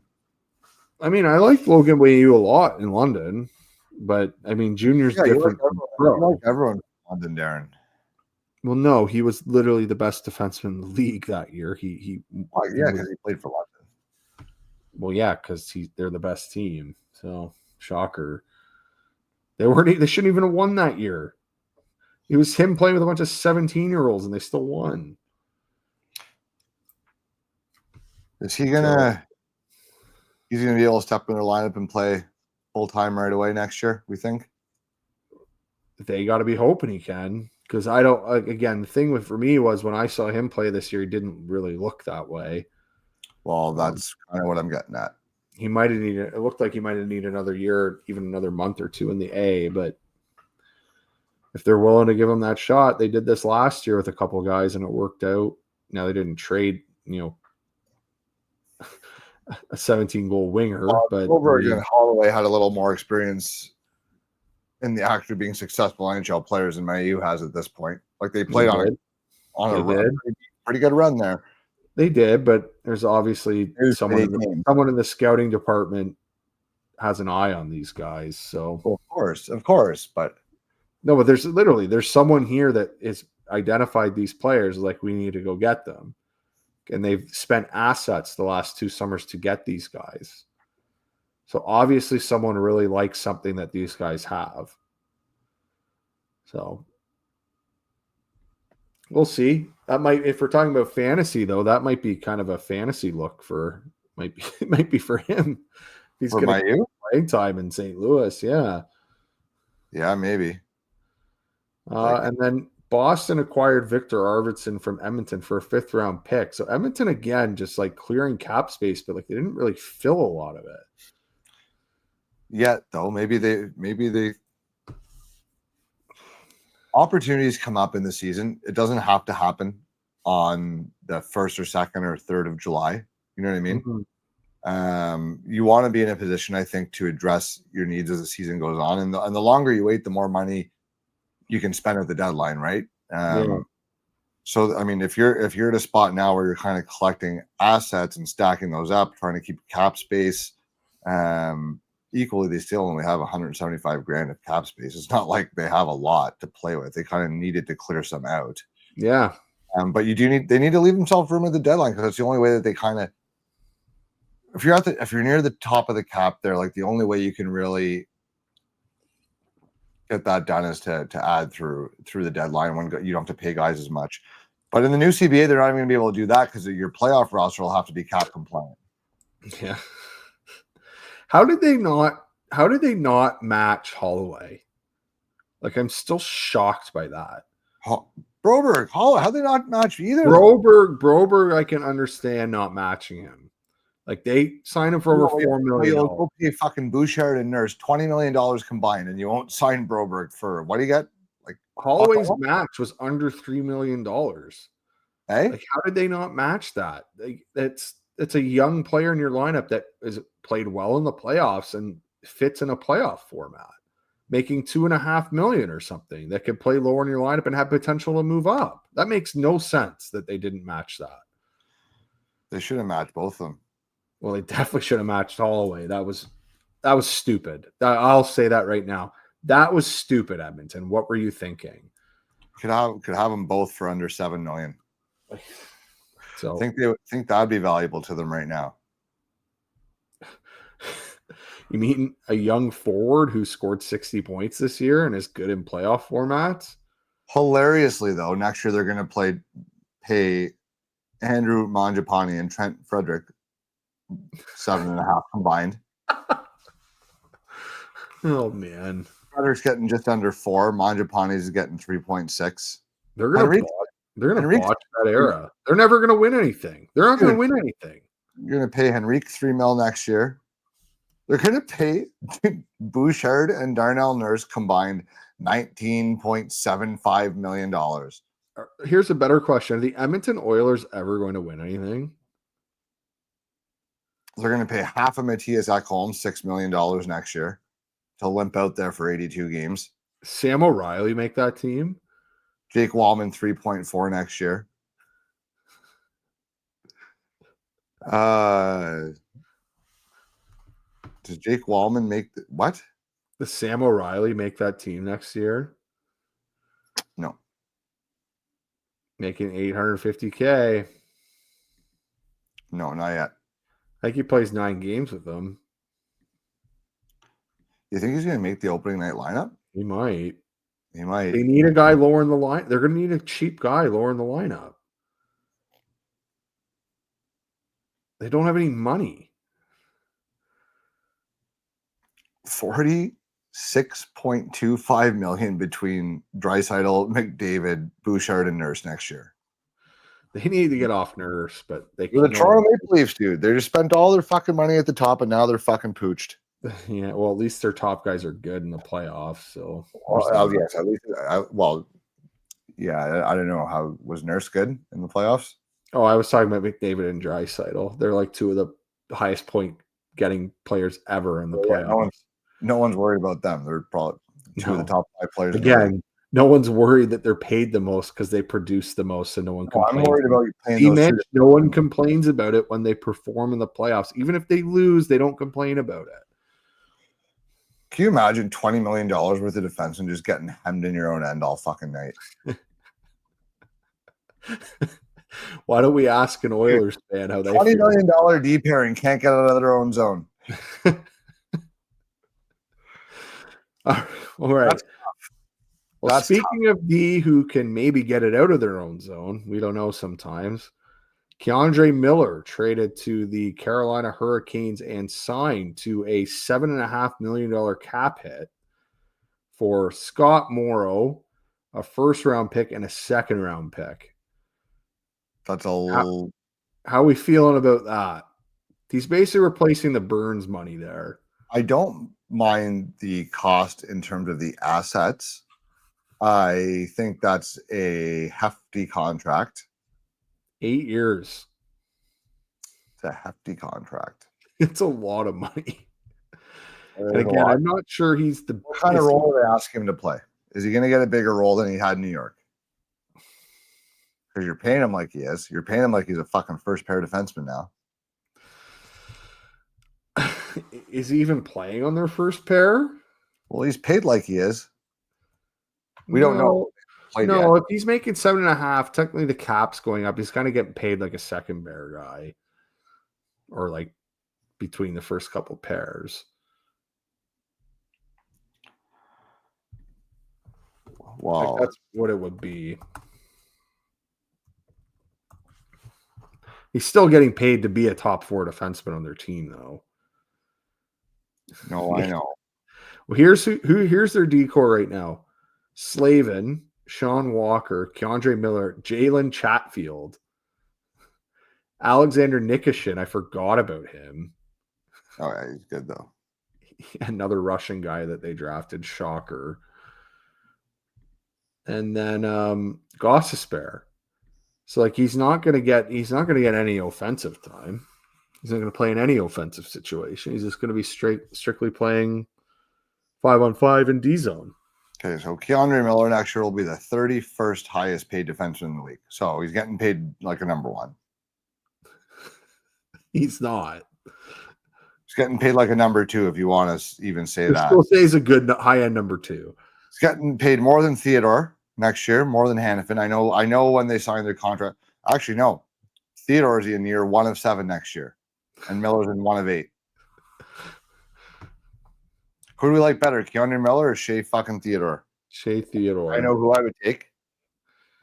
I mean, I like Logan Mailloux a lot in London, but I mean, Junior's different. You like everyone in London, Darren. Well, no, he was literally the best defenseman in the league that year. Because he played for London. Well, yeah, because they're the best team. So shocker. They shouldn't even have won that year. It was him playing with a bunch of 17-year-olds, and they still won. Is he gonna? He's gonna be able to step in their lineup and play full time right away next year. We think. They got to be hoping he can, because I don't. Again, the thing for me was when I saw him play this year, he didn't really look that way. Well, that's kind of what I'm getting at. He might have needed. It looked like he might have needed another year, even another month or two in the A. But if they're willing to give him that shot, they did this last year with a couple of guys, and it worked out. Now they didn't trade, a 17-goal winger, but over again, Holloway had a little more experience in the act of being successful NHL players than Mailloux has at this point. They played on a pretty good run there. They did, but there's obviously someone in the scouting department has an eye on these guys. So of course, but no, but there's someone here that is identified these players we need to go get them. And they've spent assets the last 2 summers to get these guys. So obviously someone really likes something that these guys have. So we'll see. That might, if we're talking about fantasy though, that might be kind of a fantasy look it might be for him. He's going to playing time in St. Louis. Yeah. Yeah, maybe. And then Boston acquired Victor Arvidsson from Edmonton for a 5th-round pick. So Edmonton again, just like clearing cap space, but like they didn't really fill a lot of it. Yet though, maybe they opportunities come up in the season. It doesn't have to happen on the 1st or 2nd or 3rd of July. You know what I mean? Mm-hmm. You want to be in a position, I think, to address your needs as the season goes on. And the longer you wait, the more money you can spend at the deadline, right? Yeah. So, I mean, if you're at a spot now where you're kind of collecting assets and stacking those up, trying to keep cap space, equally, they still only have 175 grand of cap space. It's not like they have a lot to play with. They kind of needed to clear some out. Yeah. But they need to leave themselves room at the deadline because that's the only way that they kind of, if you're near the top of the cap there, like the only way you can really get that done is to add through the deadline when you don't have to pay guys as much. But in the new CBA, they're not even going to be able to do that because your playoff roster will have to be cap compliant. Yeah. How did they not match Holloway? Like, I'm still shocked by that. Broberg, how they not match either? Broberg, I can understand not matching him. Like, they signed him for over $4 million. You'll go pay fucking Bouchard and Nurse $20 million combined, and you won't sign Broberg for what do you get? Like Holloway's max was under $3 million. Hey, like, how did they not match that? Like, it's a young player in your lineup that is played well in the playoffs and fits in a playoff format, making $2.5 million or something that could play lower in your lineup and have potential to move up. That makes no sense that they didn't match that. They should have matched both of them. Well, they definitely should have matched Holloway. That was stupid. I'll say that right now. That was stupid, Edmonton. What were you thinking? Could have them both for under $7 million. So I think that'd be valuable to them right now. You mean a young forward who scored 60 points this year and is good in playoff formats? Hilariously, though, next year they're going to pay Andrew Mangiapane and Trent Frederick 7.5 combined. Oh man, Frederick's getting just under 4. Mangiapane is getting 3.6. They're gonna botch that era. They're never gonna win anything. They're not gonna win anything. You're gonna pay Henrique $3 million next year. They're gonna pay Bouchard and Darnell Nurse combined $19.75 million. Here's a better question: are the Edmonton Oilers ever going to win anything? They're going to pay half of Matthias Ekholm $6 million next year to limp out there for 82 games. Sam O'Reilly make that team? Jake Wallman 3.4 next year. Does Jake Wallman make what? Does Sam O'Reilly make that team next year? No. Making $850K. No, not yet. I think he plays 9 games with them. You think he's going to make the opening night lineup? He might. They need a guy lower in the line. They're going to need a cheap guy lower in the lineup. They don't have any money. $46.25 million between Draisaitl, McDavid, Bouchard, and Nurse next year. They need to get off Nurse, but they can't. The Toronto Maple Leafs, dude. They just spent all their fucking money at the top, and now they're fucking pooched. Yeah, well, at least their top guys are good in the playoffs. So, yes, at least. I don't know how was Nurse good in the playoffs. Oh, I was talking about McDavid and Draisaitl. They're like 2 of the highest point getting players ever in the playoffs. No one's worried about them. They're probably 2 of the top 5 players. Again, no one's worried that they're paid the most because they produce the most, and no one complains. I'm worried about you paying those. No one complains about it when they perform in the playoffs. Even if they lose, they don't complain about it. Can you imagine $20 million worth of defense and just getting hemmed in your own end all fucking night? Why don't we ask an Oilers fan how they $20 million D pairing can't get out of their own zone? All right. Well, speaking of D who can maybe get it out of their own zone, we don't know sometimes. Keandre Miller traded to the Carolina Hurricanes and signed to a $7.5 million cap hit for Scott Morrow, a first-round pick, and a second-round pick. That's a little... How are we feeling about that? He's basically replacing the Burns money there. I don't mind the cost in terms of the assets. I think that's a hefty contract. 8 years. It's a hefty contract. It's a lot of money. And again, I'm not sure he's the... What kind of role are they asking him to play? Is he going to get a bigger role than he had in New York? Because you're paying him like he is. You're paying him like he's a fucking first pair defenseman now. Is he even playing on their first pair? Well, he's paid like he is. We don't know. No, if he's making 7.5, technically the cap's going up. He's kind of getting paid like a second pair guy, or like between the first couple pairs. Wow, that's what it would be. He's still getting paid to be a top 4 defenseman on their team, though. No, I know. Well, here's here's their decor right now: Slavin, Sean Walker, Keandre Miller, Jalen Chatfield, Alexander Nikishin. I forgot about him. Oh, yeah, he's good though. Another Russian guy that they drafted. Shocker. And then Gostisbehere. So like he's not gonna get any offensive time. He's not gonna play in any offensive situation. He's just gonna be strictly playing 5-on-5 in D zone. Okay, so Keandre Miller next year will be the 31st highest paid defenseman in the league. So he's getting paid like a number 1. He's not. He's getting paid like a number 2, if you want to even say that. Still say he's a good high-end number 2. He's getting paid more than Theodore next year, more than Hannafin. I know when they signed their contract. Actually, no. Theodore's in year 1 of 7 next year, and Miller's in 1 of 8. Who do we like better, Keandre Miller or Shea fucking Theodore? Shea Theodore. I know who I would take.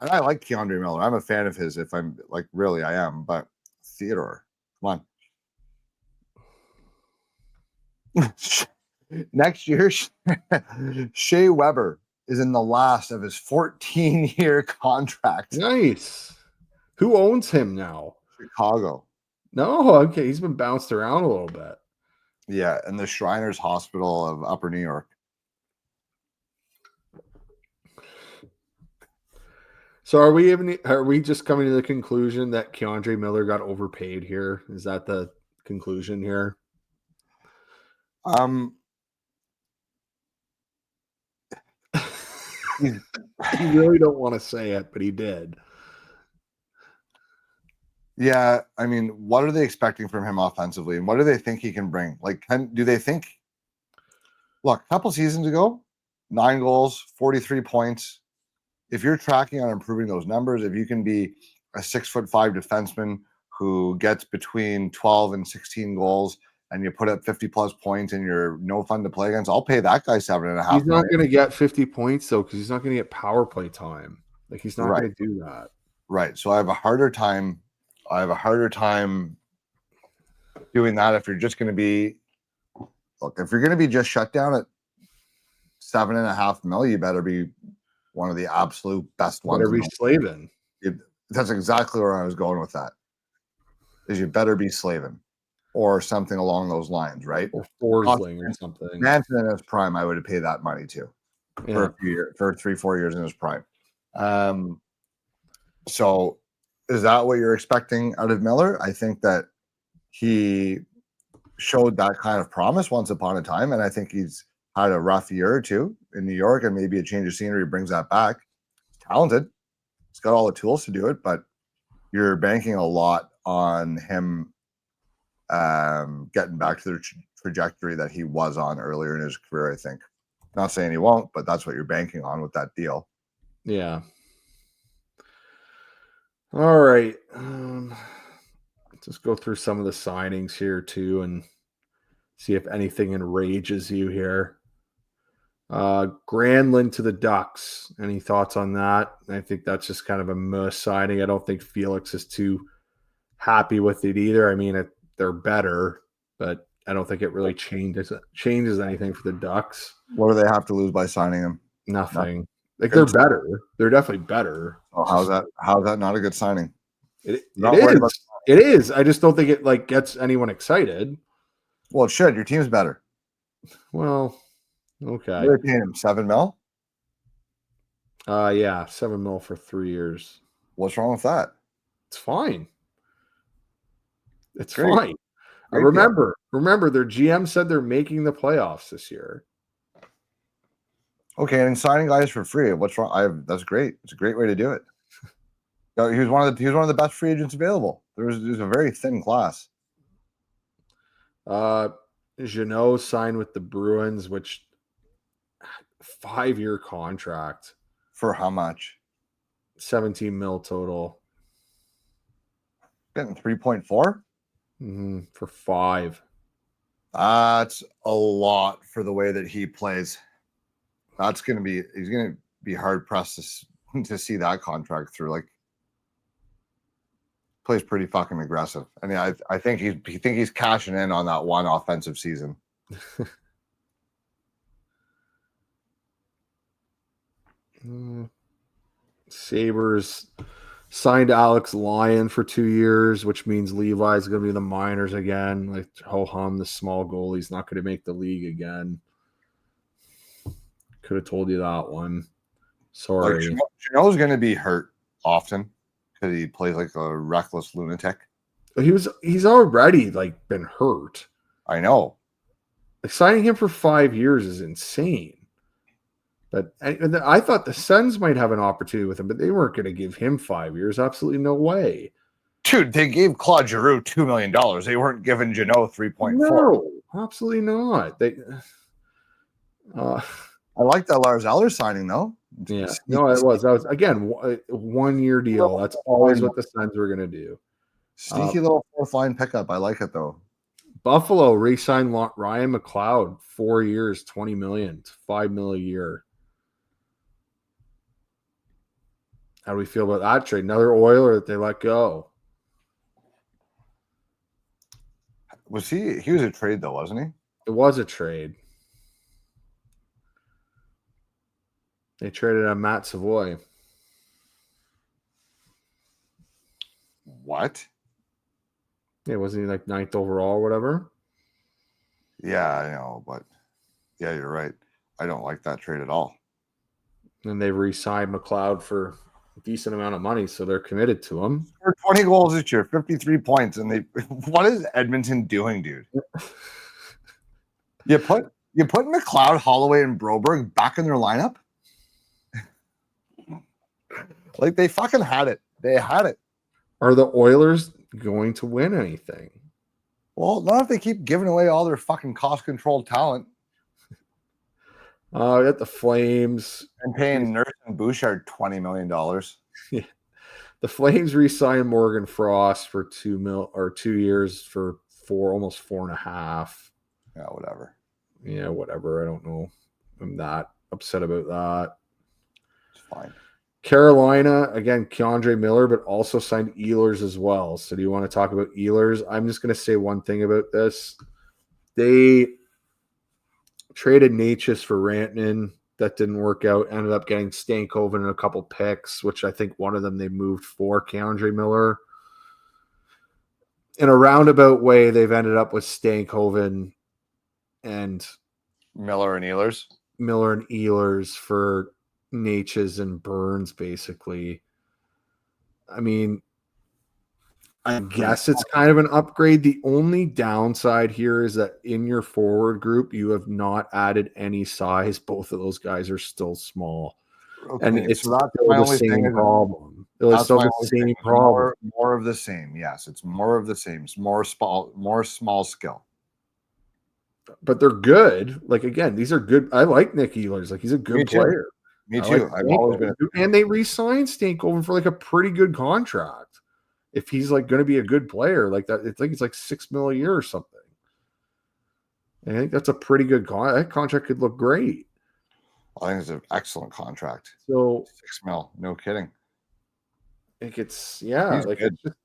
And I like Keandre Miller. I'm a fan of his, if I'm like, really, I am. But Theodore, come on. Next year, Shea Weber is in the last of his 14-year contract. Nice. Who owns him now? Chicago. No, okay. He's been bounced around a little bit. Yeah, and the Shriners Hospital of Upper New York. So are we just coming to the conclusion that Keandre Miller got overpaid here? Is that the conclusion here? You really don't want to say it, but he did. Yeah, I mean, what are they expecting from him offensively, and what do they think he can bring? Like, do they think? Look, a couple seasons ago, 9 goals, 43 points. If you're tracking on improving those numbers, if you can be a 6'5" defenseman who gets between 12 and 16 goals, and you put up 50+ points, and you're no fun to play against, I'll pay that guy $7.5 He's not going to get 50 points though, because he's not going to get power play time. Like he's not going to do that. Right. So I have a harder time doing that if you're just going to be. Look, if you're going to be just shut down at $7.5 million, you better be one of the absolute best ones. Better be Slavin. That's exactly where I was going with that. Is you better be Slavin or something along those lines, right? Or Forsling or something. Manson in his prime, I would have paid that money too. Yeah. For a few years, for 3-4 years in his prime. So is that what you're expecting out of Miller? I think that he showed that kind of promise once upon a time, and I think he's had a rough year or two in New York, and maybe a change of scenery brings that back. He's talented. He's got all the tools to do it, but you're banking a lot on him getting back to the trajectory that he was on earlier in his career, I think. Not saying he won't, but that's what you're banking on with that deal. Yeah. All right. Let's go through some of the signings here too and see if anything enrages you here. Granlund to the Ducks. Any thoughts on that? I think that's just kind of a mess signing. I don't think Felix is too happy with it either. I mean, they're better, but I don't think it really changes anything for the Ducks. What do they have to lose by signing him? Nothing. Like Good. they're better. They're definitely better. Oh, how's that not a good signing? It is. It is. I just don't think it like gets anyone excited. Well, it should. Your team's better. Well, okay. They're paying him $7 million. Yeah, $7 million for 3 years. What's wrong with that? It's fine. It's Great. fine. Remember, their GM said they're making the playoffs this year. Okay, and signing guys for free. What's wrong? That's great. It's a great way to do it. He was one of the best free agents available. There's a very thin class. Jeannot signed with the Bruins, which 5-year contract. For how much? $17 million total. Getting 3.4? For 5. That's a lot for the way that he plays. He's gonna be hard pressed to see that contract through. Like, plays pretty fucking aggressive. I mean, I think he's cashing in on that one offensive season. Sabres signed Alex Lyon for 2 years, which means Levi's going to be in the minors again. Like, ho-hum, the small goalie's not going to make the league again. Could have told you that one. Sorry. Like, Jeannot's going to be hurt often because he plays like a reckless lunatic. He's already like been hurt. I know. Like, signing him for 5 years is insane. But I thought the Sens might have an opportunity with him, but they weren't going to give him 5 years. Absolutely no way. Dude, they gave Claude Giroux $2 million. They weren't giving Jeannot 3.4. No, absolutely not. I like that Lars Eller signing, though. Yeah, no, it was. That was, again, 1 year deal. That's always what the Sens were going to do. Sneaky little fourth line pickup. I like it, though. Buffalo re-signed Ryan McLeod, 4 years, $20 million, $5 million a year. How do we feel about that trade? Another Oiler that they let go. Was he was a trade, though, wasn't he? It was a trade. They traded on Matt Savoy. What? Yeah, wasn't he like 9th overall or whatever? Yeah, I know, but yeah, you're right. I don't like that trade at all. And they re-signed McLeod for a decent amount of money, so they're committed to him. For 20 goals this year, 53 points, and what is Edmonton doing, dude? You put McLeod, Holloway, and Broberg back in their lineup? Like, they fucking had it. They had it. Are the Oilers going to win anything? Well, not if they keep giving away all their fucking cost-controlled talent. Got the Flames. And paying Nurse and Bouchard $20 million. Yeah. The Flames re-signed Morgan Frost for 2 years for almost 4.5. Yeah, whatever. Yeah, whatever. I don't know. I'm not upset about that. It's fine. Carolina, again, Keandre Miller, but also signed Ehlers as well. So do you want to talk about Ehlers? I'm just going to say one thing about this. They traded Natchez for Rantanen. That didn't work out. Ended up getting Stankoven and a couple picks, which I think one of them they moved for Keandre Miller. In a roundabout way, they've ended up with Stankoven and Miller and Ehlers for Natchez and Burns, basically. I mean, I guess it's kind of an upgrade. The only downside here is that in your forward group, you have not added any size. Both of those guys are still small. Okay, and it's so that's still the same problem. It's still the same problem. More of the same. Yes, it's more of the same. It's more small skill. But they're good. Like, again, these are good. I like Nick Ehlers. Like, he's a good player. Me too. I've always been. And they re-signed Stankoven for like a pretty good contract. If he's like going to be a good player like that, it's like $6 million a year or something. And I think that's a pretty good contract. That contract could look great. I think it's an excellent contract. So $6 million, no kidding. I think it's like it's just,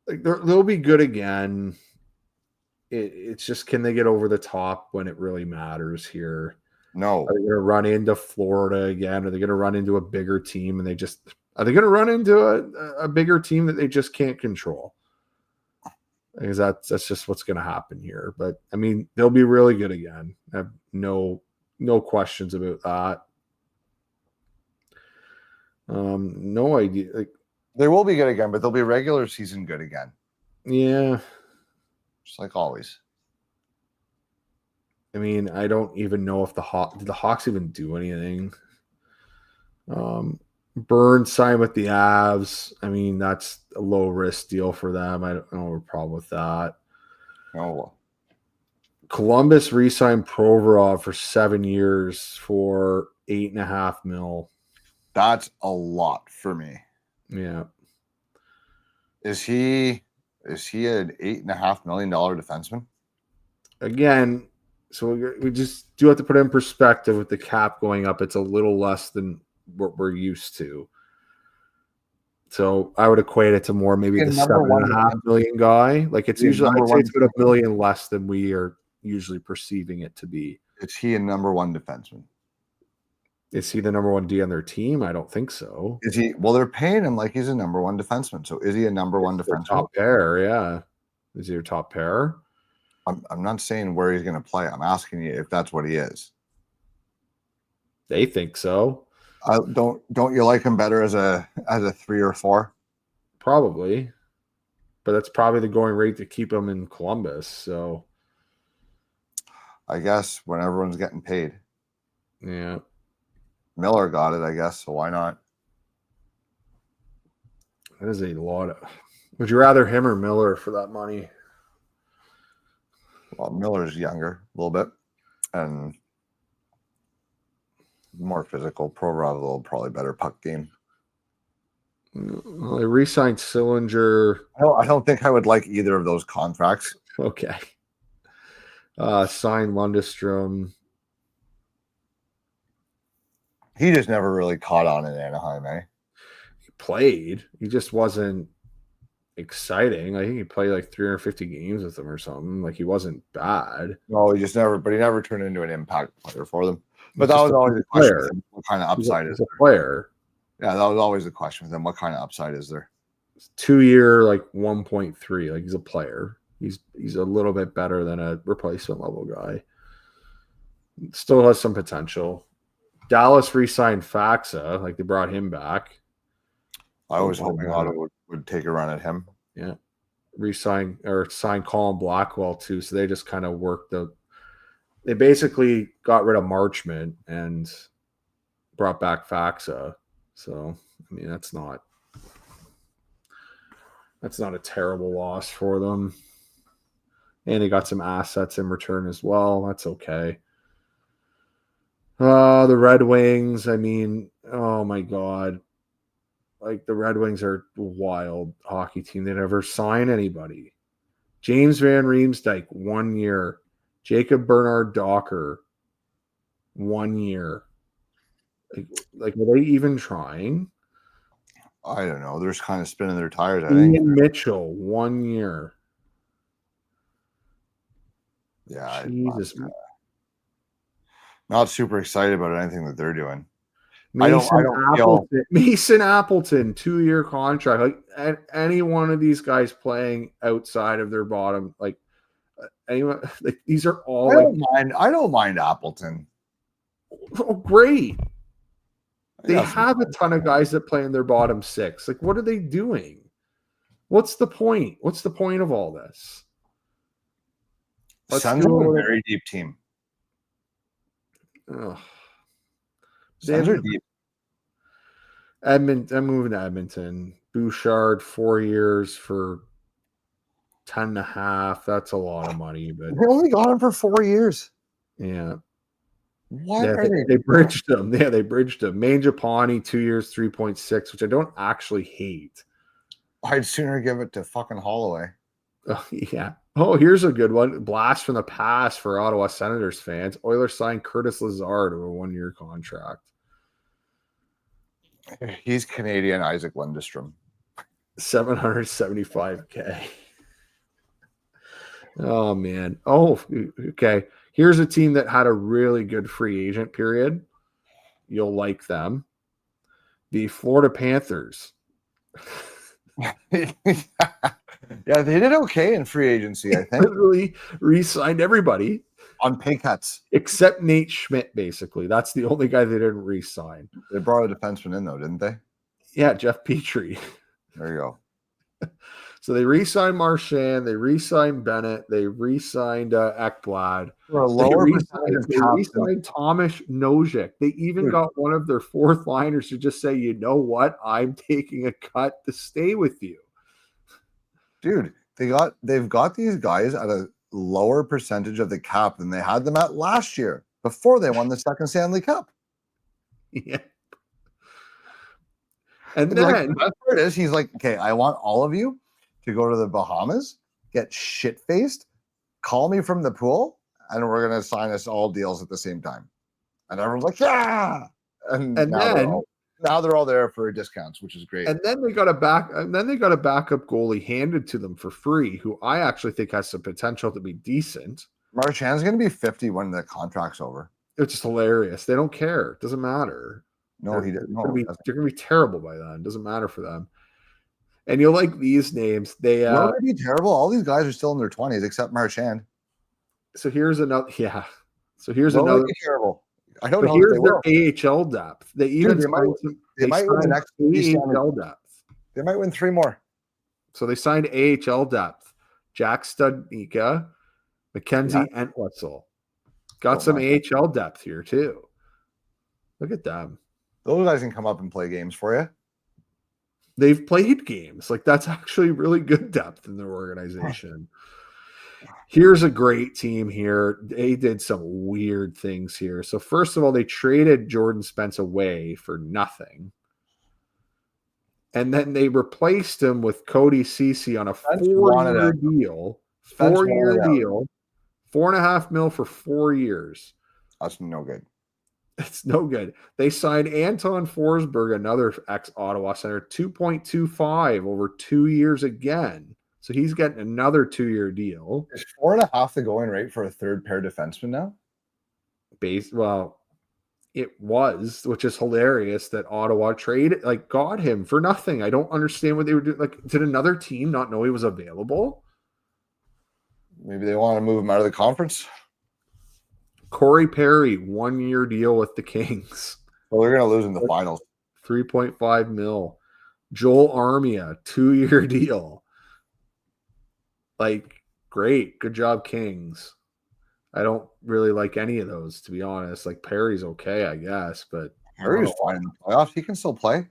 like they'll be good again. It's just, can they get over the top when it really matters here? No. Are they going to run into Florida again? Are they going to run into a bigger team and are they going to run into a bigger team that they just can't control? Because that's just what's going to happen here. But I mean, they'll be really good again. I have no questions about that. No idea. Like, they will be good again, but they'll be regular season good again. Yeah. Just like always. I mean, I don't even know if did the Hawks even do anything. Burns signed with the Avs. I mean, that's a low risk deal for them. I don't have a problem with that. No. Columbus re-signed Provorov for 7 years for $8.5 million. That's a lot for me. Yeah. Is he an $8.5 million defenseman? Again, so we just do have to put it in perspective with the cap going up. It's a little less than what we're used to. So I would equate it to more maybe the $7.5 million guy. Like it's usually, I'd say it's about $1 million less than we are usually perceiving it to be. Is he a number one defenseman? Is he the number one D on their team? I don't think so. Is he? Well, they're paying him like he's a number one defenseman. So is he a number one defenseman? Top pair, yeah. Is he your top pair? I'm not saying where he's going to play. I'm asking you if that's what he is. They think so. Don't you like him better as a 3 or 4? Probably, but that's probably the going rate to keep him in Columbus. So, I guess when everyone's getting paid, yeah, Miller got it. I guess so. Why not? That is a lot. Would you rather him or Miller for that money? Well, Miller's younger a little bit and more physical. Provorov a little probably better puck game. Well, they re-signed Sillinger. I don't think I would like either of those contracts. Okay. Signed Lundestrom. He just never really caught on in Anaheim, eh? He played. He just wasn't exciting. I think he played like 350 games with them or something. Like he wasn't bad. No, he never turned into an impact player for them. But that was always the question. What kind of upside is there? Player. Yeah, that was always the question with him. What kind of upside is there? 2-year, like 1.3. Like he's a player. He's a little bit better than a replacement level guy. Still has some potential. Dallas re-signed Faxa. Like they brought him back. I was hoping Ottawa would take a run at him. Yeah. Re-sign or sign Colin Blackwell too. So they just kind of worked they basically got rid of Marchment and brought back Faxa. So I mean that's not a terrible loss for them. And they got some assets in return as well. That's okay. The Red Wings, I mean, oh my God. Like the Red Wings are a wild hockey team. They never sign anybody. James Van Riemsdyk, 1 year. Jacob Bernard Docker, 1 year. Like are they even trying? I don't know. They're just kind of spinning their tires. I Ian think. Mitchell, 1 year. Yeah, Jesus. Not super excited about anything that they're doing. Mason Appleton, 2-year contract. Like any one of these guys playing outside of their bottom, like anyone, like these are all. I don't mind Appleton. Oh, great. They have a ton of guys that play in their bottom 6. Like, what are they doing? What's the point? What's the point of all this? Suns are a very deep team. Suns are deep. Edmonton. I'm moving to Edmonton. Bouchard, 4 years for 10.5. That's a lot of money, but they only got him for 4 years. Yeah. What they bridged him. Yeah, they bridged him. Mangiapane, 2 years, 3.6, which I don't actually hate. I'd sooner give it to fucking Holloway. Oh, yeah. Oh, here's a good one. Blast from the past for Ottawa Senators fans. Oilers signed Curtis Lazar to a 1-year contract. He's Canadian Isaac Lundestrom. $775K. Oh, man. Oh, okay. Here's a team that had a really good free agent period. You'll like them. The Florida Panthers. Yeah, they did okay in free agency, I think. Literally re-signed everybody. On pay cuts. Except Nate Schmidt, basically. That's the only guy they didn't re-sign. They brought a defenseman in, though, didn't they? Yeah, Jeff Petrie. There you go. So they re-signed Marchand, they re-signed Bennett, they re-signed Ekblad. For a lower percentage of they re-signed Thomas Nozick. They even got one of their fourth liners to just say, you know what? I'm taking a cut to stay with you. Dude, they've got these guys at a lower percentage of the cap than they had them at last year before they won the second Stanley Cup. Yeah. And then like, the best part is he's like, okay, I want all of you to go to the Bahamas, get shit-faced, call me from the pool, and we're going to sign us all deals at the same time. And everyone's like, yeah. And now they're all there for discounts, which is great. And then they got a backup goalie handed to them for free, who I actually think has some potential to be decent. Marchand's going to be 50 when the contract's over. It's just hilarious. They don't care. It doesn't matter. No, he didn't. They're going to be terrible by then. It doesn't matter for them. And you'll like these names. They're going to be terrible. All these guys are still in their 20s except Marchand. So here's another. Yeah. So here's another. Terrible. I don't know. Here's their AHL depth. They even they might win the next AHL depth. They might win 3 more. So they signed AHL depth. Jack Studnicka, Mackenzie Entwistle. Got some AHL depth here too. Look at them. Those guys can come up and play games for you. They've played games. Like, that's actually really good depth in their organization. Here's a great team here. They did some weird things here. So first of all, they traded Jordan Spence away for nothing. And then they replaced him with Cody Ceci on a 4-year deal. 4-year deal. $4.5 million for 4 years. That's no good. It's no good. They signed Anton Forsberg, another ex-Ottawa center, 2.25 over 2 years again. So he's getting another 2-year deal. Is 4.5 the going rate for a third pair defenseman now? Well, it was, which is hilarious that Ottawa got him for nothing. I don't understand what they were doing. Like, did another team not know he was available? Maybe they want to move him out of the conference. Corey Perry, 1-year deal with the Kings. Well, they're going to lose in the finals. $3.5 million. Joel Armia, 2-year deal. Like, great. Good job, Kings. I don't really like any of those, to be honest. Like, Perry's okay, I guess, but Perry's fine in the playoffs. He can still play.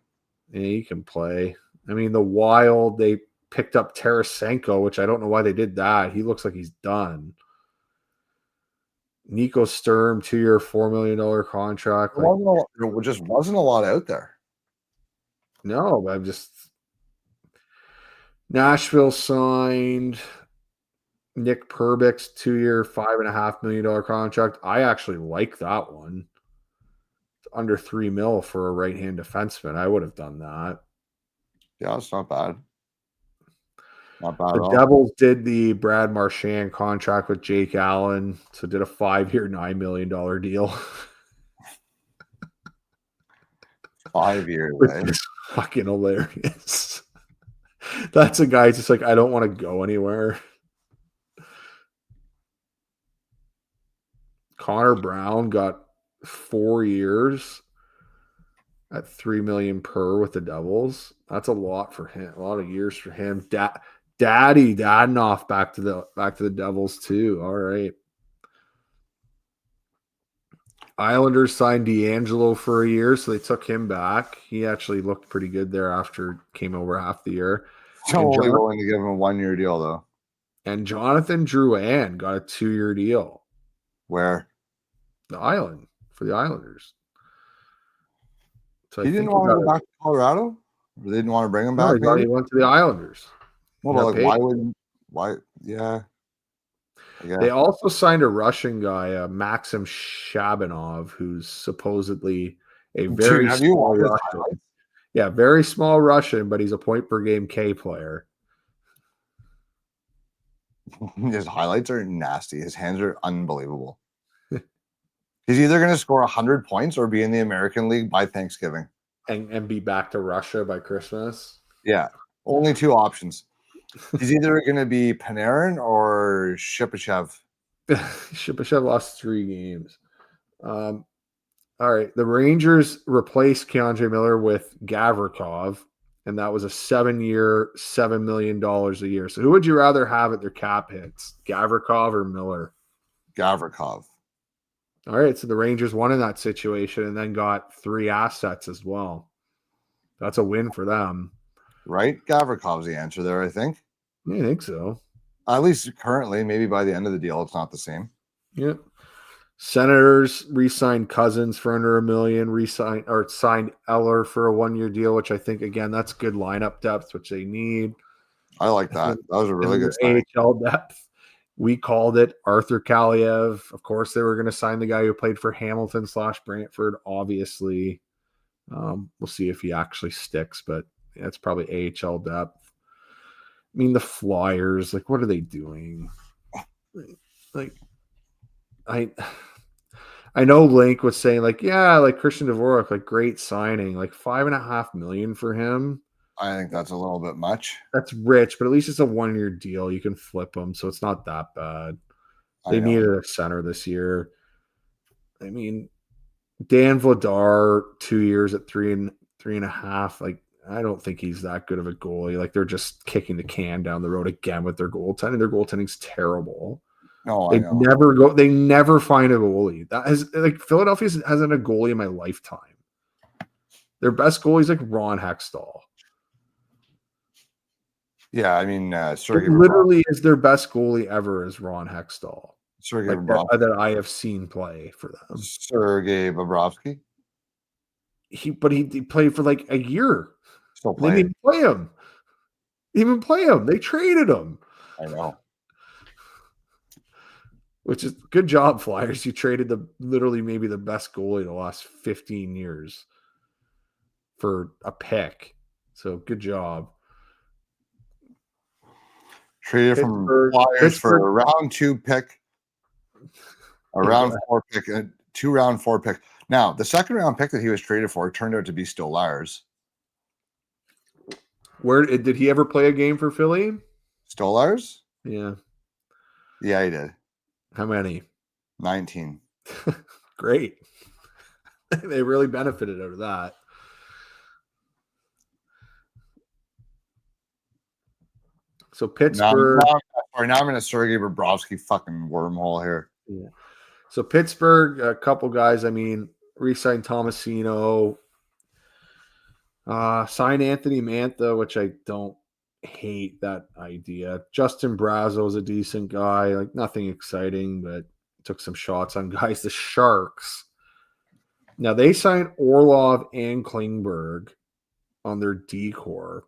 Yeah, he can play. I mean, the Wild, they picked up Tarasenko, which I don't know why they did that. He looks like he's done. Nico Sturm, 2-year, $4 million contract. There just wasn't a lot out there. No, I'm just. Nashville signed Nick Perbix, 2-year, $5.5 million contract. I actually like that one. It's under $3 million for a right-hand defenseman. I would have done that. Yeah, it's not bad. Not bad. The Devils did the Brad Marchand contract with Jake Allen, so did a 5-year, $9 million deal. 5 years, It's fucking hilarious. That's a guy just like, I don't want to go anywhere. Connor Brown got 4 years at $3 million per with the Devils. That's a lot for him. A lot of years for him. Dadanoff back to the Devils too. All right. Islanders signed D'Angelo for a year, so they took him back. He actually looked pretty good there after came over half the year. Totally willing to give him a 1-year deal though. And Jonathan Drouin got a 2-year deal. Where? The Island for the Islanders. So he didn't want to go back to Colorado? Or they didn't want to bring him back? No, he went to the Islanders. Well, like, why? Yeah. They also signed a Russian guy, Maxim Shabanov, who's supposedly a very small Russian. Yeah, very small Russian, but he's a point per game K player. His highlights are nasty. His hands are unbelievable. He's either going to score 100 points or be in the American League by Thanksgiving. And be back to Russia by Christmas. Yeah, only two options. He's either going to be Panarin or Shipachyov. Shipachyov lost 3 games. All right, the Rangers replaced Keandre Miller with Gavrikov, and that was a 7-year, $7 million a year. So who would you rather have at their cap hits, Gavrikov or Miller? Gavrikov. All right, so the Rangers won in that situation and then got 3 assets as well. That's a win for them. Right? Gavrikov's the answer there, I think. Yeah, I think so. At least currently, maybe by the end of the deal, it's not the same. Yeah. Senators re-signed Cousins for under $1 million, signed Eller for a 1-year deal, which I think, again, that's good lineup depth, which they need. I like that. That was a really good signing. AHL depth. We called it Arthur Kaliev. Of course, they were going to sign the guy who played for Hamilton/Brantford, obviously. We'll see if he actually sticks, but that's probably AHL depth. I mean, the Flyers, like, what are they doing? Like, I know Link was saying, like, yeah, like Christian Dvorak, like, great signing, like $5.5 million for him. I think that's a little bit much. That's rich, but at least it's a 1-year deal. You can flip them, so it's not that bad. They needed a center this year. I mean, Dan Vladar, 2 years at 3.5. Like, I don't think he's that good of a goalie. Like, they're just kicking the can down the road again with their goaltending. Their goaltending's terrible. No, they never find a goalie. That is, like, Philadelphia hasn't a goalie in my lifetime. Their best goalie is like Ron Hextall. Yeah, I mean, Sergei literally is their best goalie ever is Ron Hextall. Sergei that I have seen play for them. Sergei Bobrovsky. He played for like a year. Still playing. They didn't play him. Even play him. They traded him. I know. Which is good job, Flyers. You traded literally maybe the best goalie the last 15 years for a pick. So good job. Traded from Flyers for a round 2 pick, a round 4 pick, and a 2 round 4 pick. Now, the second round pick that he was traded for turned out to be Stolarz. Where did he ever play a game for Philly? Stolarz? Yeah. Yeah, he did. How many? 19. Great. They really benefited out of that. So Pittsburgh. Now I'm in a Sergei Bobrovsky fucking wormhole here. Yeah. So Pittsburgh, a couple guys. I mean, re-signed Tomasino. Sign Anthony Mantha, which I don't hate that idea. Justin Brazo is a decent guy. Like, nothing exciting, but took some shots on guys. The Sharks. Now they signed Orlov and Klingberg on their D-core.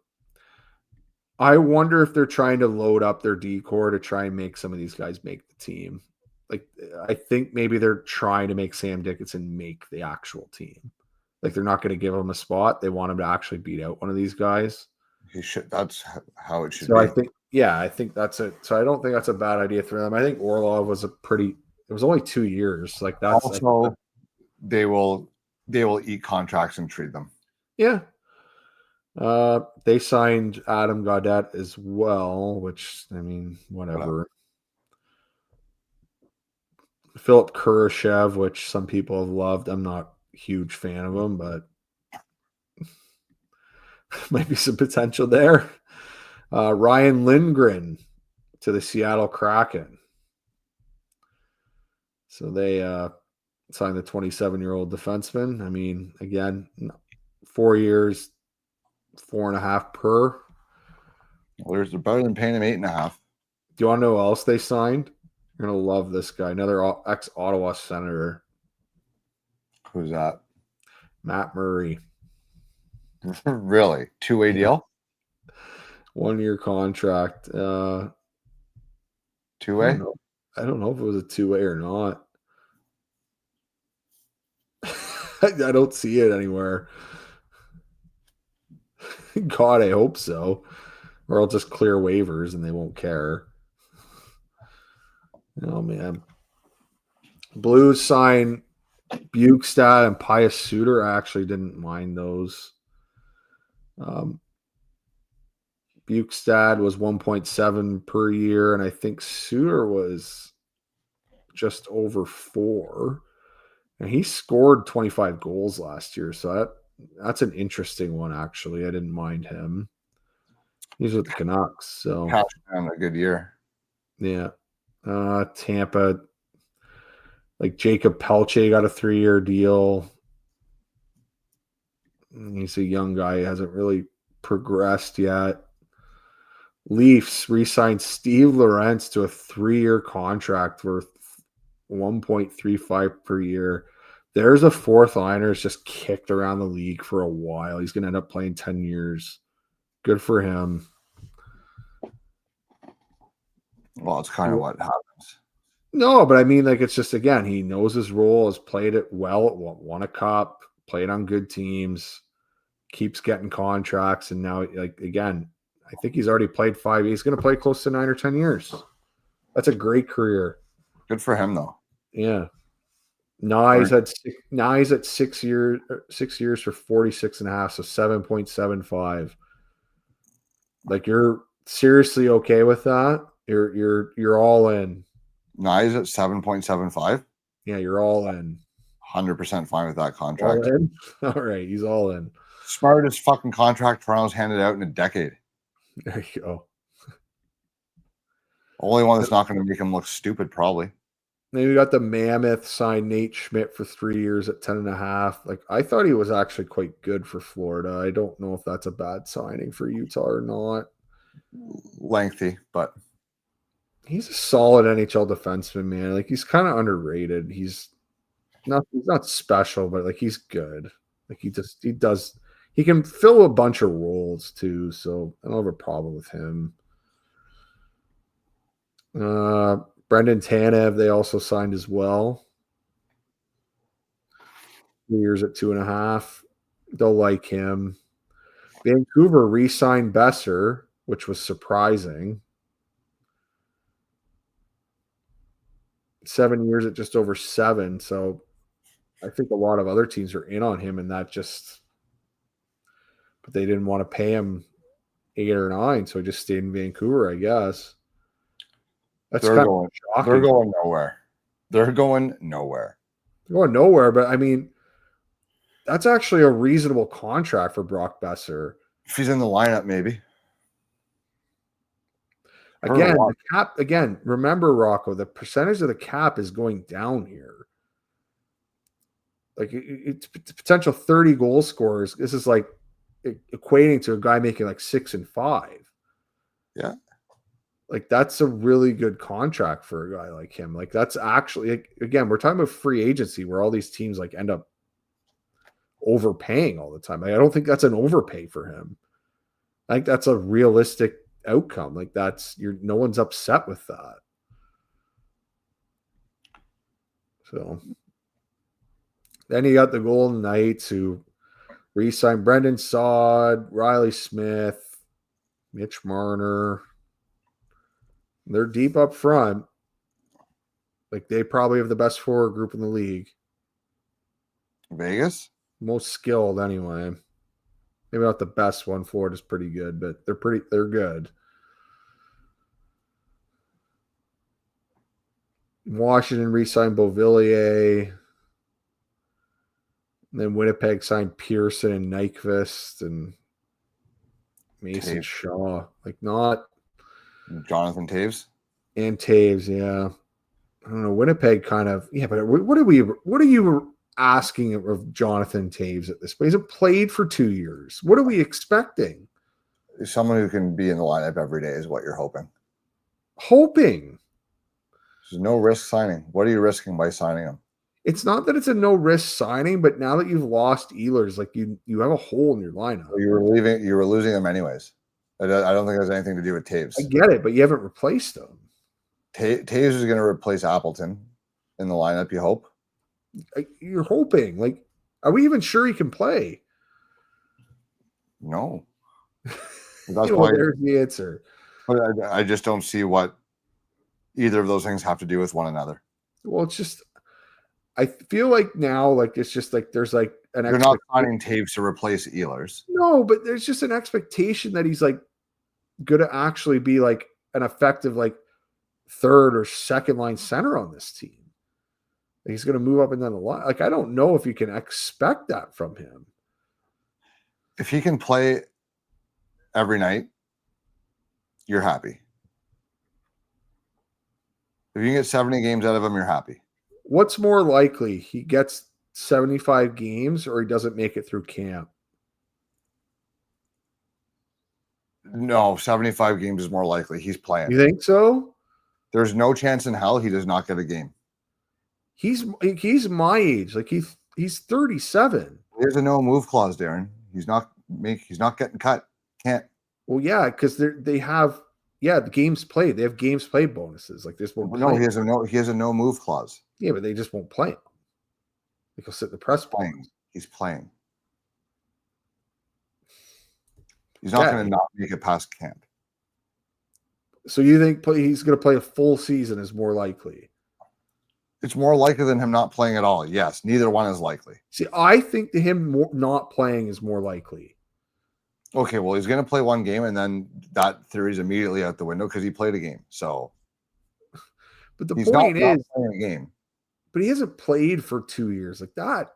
I wonder if they're trying to load up their D-core to try and make some of these guys make the team. Like, I think maybe they're trying to make Sam Dickinson make the actual team. Like, they're not going to give him a spot. They want him to actually beat out one of these guys. He should. That's how it should be. So I think that's it. So I don't think that's a bad idea for them. I think Orlov was it was only 2 years. Like, that's also, they will eat contracts and trade them. Yeah. They signed Adam Gaudette as well, which, I mean, whatever. Philip Kurashev, which some people have loved. I'm not a huge fan of him, but might be some potential there. Ryan Lindgren to the Seattle Kraken. So they signed the 27-year-old defenseman. I mean, again, 4 years, 4.5 per. Well, they're better than paying him 8.5. Do you want to know who else they signed? You're going to love this guy. Another ex-Ottawa Senator. Who's that? Matt Murray. Really? 2-way deal? 1-year contract. 2-way? I don't know if it was a 2-way or not. I don't see it anywhere. God, I hope so. Or I'll just clear waivers and they won't care. Oh, man. Blues sign Bukestad and Pius Suter. I actually didn't mind those. Bukestad was 1.7 per year, and I think Suter was just over 4. And he scored 25 goals last year, so that's an interesting one, actually. I didn't mind him. He's with the Canucks, so Cash down a good year. yeah. Tampa, like Jacob Pelche got a 3-year deal. He's a young guy. He hasn't really progressed yet. Leafs re-signed Steve Lorentz to a 3-year contract worth $1.35 per year. There's a fourth liner's just kicked around the league for a while. He's going to end up playing 10 years. Good for him. Well, it's kind of what happens. No, but I mean, like, it's just, again, he knows his role, has played it well, won a cup, played on good teams, keeps getting contracts, and now, like, again, I think he's already played 5. He's going to play close to 9 or 10 years. That's a great career. Good for him, though. Yeah. Now he's at 6 years for 46.5, so 7.75. Like, you're seriously okay with that? You're all in. Now he's at 7.75. Yeah, you're all in. 100% fine with that contract. All in? All right, he's all in. Smartest fucking contract Toronto's handed out in a decade. There you go. Only one that's not going to make him look stupid, probably. Then we got the Mammoth signed Nate Schmidt for 3 years at 10.5. Like, I thought he was actually quite good for Florida. I don't know if that's a bad signing for Utah or not. Lengthy, but he's a solid NHL defenseman, man. Like, he's kind of underrated. He's not special, but like, he's good. Like, he can fill a bunch of roles too. So I don't have a problem with him. Brendan Tanev, they also signed as well. 3 years at 2.5. They'll like him. Vancouver re-signed Besser, which was surprising. 7 years at just over 7. So I think a lot of other teams are in on him, and that just, but they didn't want to pay him 8 or 9, so he just stayed in Vancouver, I guess. They're going nowhere. They're going nowhere. They're going nowhere, but I mean, that's actually a reasonable contract for Brock Besser. If he's in the lineup, maybe. Again, the cap. Again, remember, Rocco, the percentage of the cap is going down here. Like, it's potential 30 goal scorers. This is like equating to a guy making like 6 and 5. Yeah. Like, that's a really good contract for a guy like him. Like, that's actually, like, again, we're talking about free agency where all these teams like end up overpaying all the time. Like, I don't think that's an overpay for him. I think that's a realistic outcome. Like, no one's upset with that. So then you got the Golden Knights, who re-signed Brendan Saad, Riley Smith, Mitch Marner. They're deep up front. Like, they probably have the best forward group in the league. Vegas? Most skilled, anyway. Maybe not the best one. Florida is pretty good, but they're good. Washington re-signed Beauvillier. And then Winnipeg signed Pearson and Nyquist and Mason Shaw. Like, not Jonathan Taves. And Taves, yeah. I don't know. Winnipeg kind of, yeah, but what are you asking of Jonathan Taves at this point? He's played for 2 years. What are we expecting? Someone who can be in the lineup every day is what you're hoping. There's no risk signing. What are you risking by signing him? It's not that it's a no risk signing, but now that you've lost Ehlers, like, you have a hole in your lineup. Well, you were losing them anyways. I don't think it has anything to do with Taves. I get it, but you haven't replaced them. Taves is going to replace Appleton in the lineup, you hope? You're hoping. Like, are we even sure he can play? No. That's why there's the answer. But I just don't see what either of those things have to do with one another. Well, it's just I feel like now, like it's just like there's like an They're not signing Taves to replace Ehlers. No, but there's just an expectation that he's like going to actually be like an effective like third or second line center on this team. Like he's going to move up and down the line. Like I don't know if you can expect that from him. If he can play every night, you're happy. If you can get 70 games out of him, you're happy. What's more likely? He gets 75 games or he doesn't make it through camp? No, 75 games is more likely. He's playing. You think so? There's no chance in hell he does not get a game. He's my age. Like he's 37. There's a no move clause, Darren. He's not getting cut. Can't. Well, yeah, because they have the games played. They have games played bonuses. Like this won't. No, he has a no move clause. Yeah, but they just won't play him. Like he'll sit in the press box. He's playing. He's not going to not make it past camp. So you think he's going to play a full season is more likely? It's more likely than him not playing at all. Yes, neither one is likely. See, I think not playing is more likely. Okay, well, he's going to play one game, and then that theory is immediately out the window because he played a game. So, but the point is, playing a game. But he hasn't played for 2 years like that.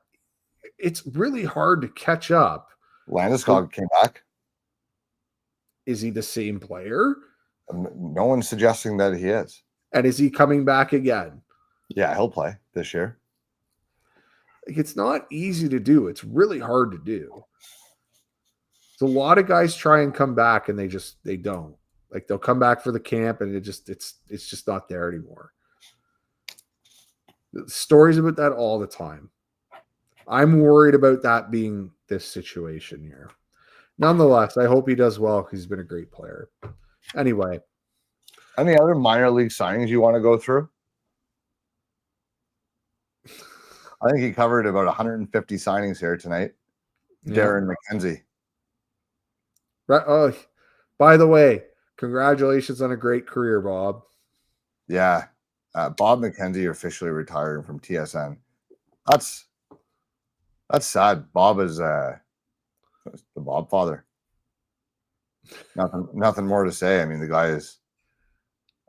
It's really hard to catch up. Landeskog came back. Is he the same player? No one's suggesting that he is. And is he coming back again? Yeah, he'll play this year. Like, it's not easy to do. It's really hard to do. So a lot of guys try and come back and they don't. Like they'll come back for the camp and it's just not there anymore. Stories about that all the time. I'm worried about that being this situation here. Nonetheless, I hope he does well because he's been a great player. Anyway. Any other minor league signings you want to go through? I think he covered about 150 signings here tonight. Yeah. Darren McKenzie. Right. Oh, by the way, congratulations on a great career, Bob. Yeah. Bob McKenzie officially retiring from TSN. That's sad. Bob is the Bob father. Nothing more to say. I mean, the guy is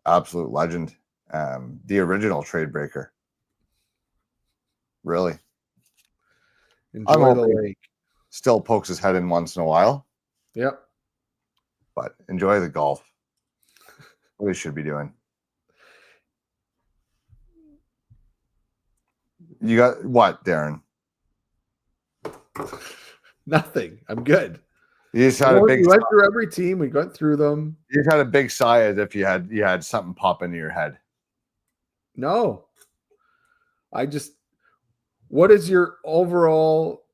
absolute legend. The original trade breaker. Really. Enjoy the lake. Still pokes his head in once in a while. Yep. But enjoy the golf. What he should be doing. You got what, Darren? Nothing. I'm good. You just had a big. We went through every team. We went through them. You just had a big sigh as if you had something pop into your head. No. What is your overall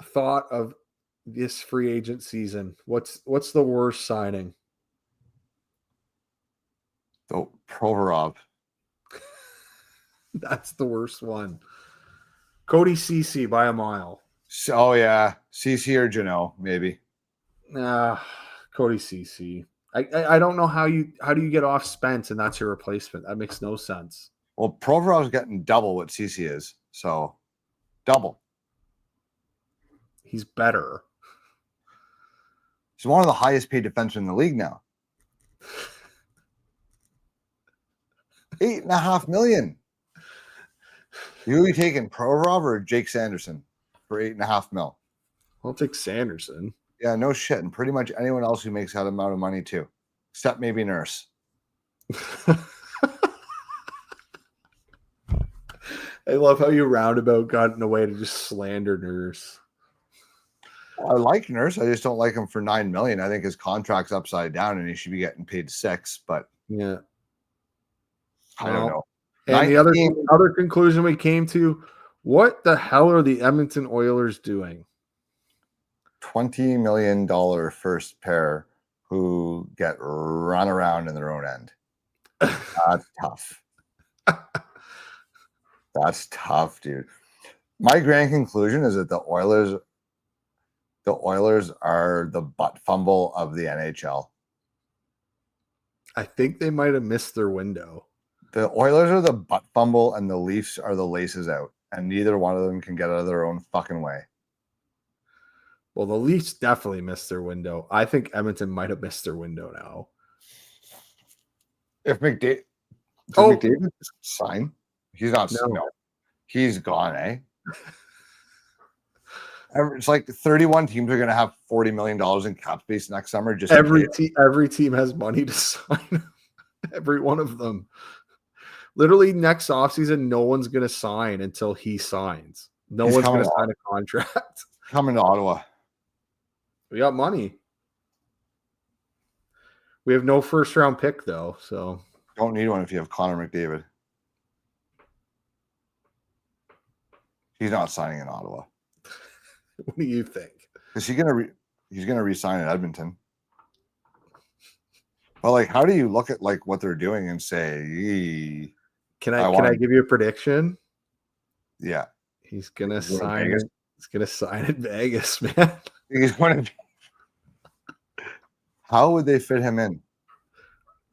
thought of this free agent season? What's the worst signing? The Provorov. That's the worst one. Cody Ceci by a mile. Oh yeah, Ceci or Janot maybe. Cody Ceci. I don't know how do you get off Spence and that's your replacement? That makes no sense. Well, Provorov's getting double what Ceci is, so double. He's better. He's one of the highest paid defensemen in the league now. $8.5 million. You be taking Provorov or Jake Sanderson for $8.5 million? I'll take Sanderson. Yeah, no shit. And pretty much anyone else who makes that amount of money too, except maybe Nurse. I love how you roundabout got in a way to just slander Nurse. I like Nurse. I just don't like him for $9 million. I think his contract's upside down and he should be getting paid $6 million, but yeah. I don't know. And the other conclusion we came to, what the hell are the Edmonton Oilers doing? $20 million first pair who get run around in their own end. That's tough. That's tough, dude. My grand conclusion is that the the Oilers are the butt fumble of the NHL. I think they might have missed their window. The Oilers are the butt fumble and the Leafs are the laces out. And neither one of them can get out of their own fucking way. Well, the Leafs definitely missed their window. I think Edmonton might have missed their window now. If McDavid sign, he's not. No, he's gone. It's like 31 teams are going to have $40 million in cap space next summer. Just every team has money to sign. Every one of them. Literally, next offseason, no one's going to sign until he signs. He's one's going to sign a contract. Coming to Ottawa. We got money. We have no first-round pick, though, so. Don't need one if you have Connor McDavid. He's not signing in Ottawa. What do you think? Is he gonna re-sign at Edmonton? Well, like, how do you look at like what they're doing and say, Can I give you a prediction? Yeah, he's gonna sign. He's gonna sign in Vegas, man. He's going to. How would they fit him in?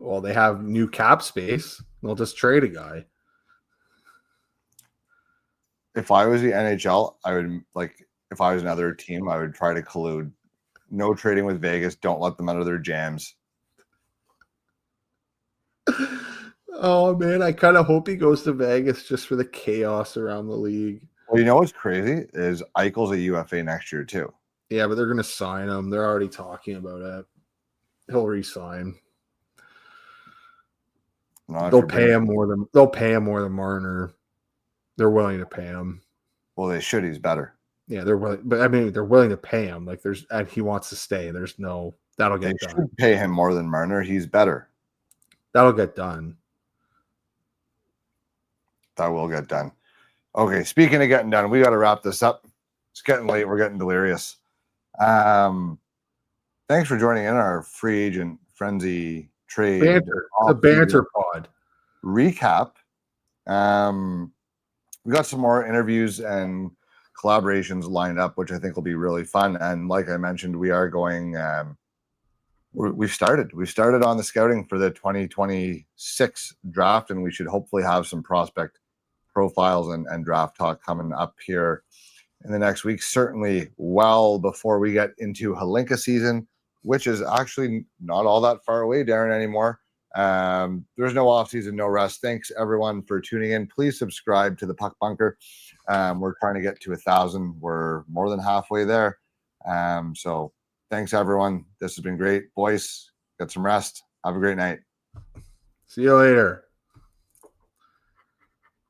Well, they have new cap space. They'll just trade a guy. If I was the NHL, I would like. If I was another team, I would try to collude. No trading with Vegas. Don't let them out of their jams. Oh, man. I kind of hope he goes to Vegas just for the chaos around the league. Well, you know what's crazy is Eichel's a UFA next year, too. Yeah, but they're going to sign him. They're already talking about it. He'll re-sign. They'll pay him more than Marner. They're willing to pay him. Well, they should. He's better. Yeah, they're willing, but I mean, they're willing to pay him. Like, and he wants to stay. There's no that'll get done. They should pay him more than Marner. He's better. That'll get done. That will get done. Okay, speaking of getting done, we got to wrap this up. It's getting late. We're getting delirious. Thanks for joining in our free agent frenzy trade. The banter pod recap. We got some more interviews and collaborations lined up, which I think will be really fun. And like I mentioned, we are going. We've started on the scouting for the 2026 draft, and we should hopefully have some prospect profiles and draft talk coming up here in the next week. Certainly, well before we get into Hlinka season, which is actually not all that far away, Darren, anymore. There's no offseason, no rest. Thanks everyone for tuning in. Please subscribe to the Puck Bunker. We're trying to get to 1,000. We're more than halfway there. So thanks everyone. This has been great. Boys, get some rest. Have a great night. See you later.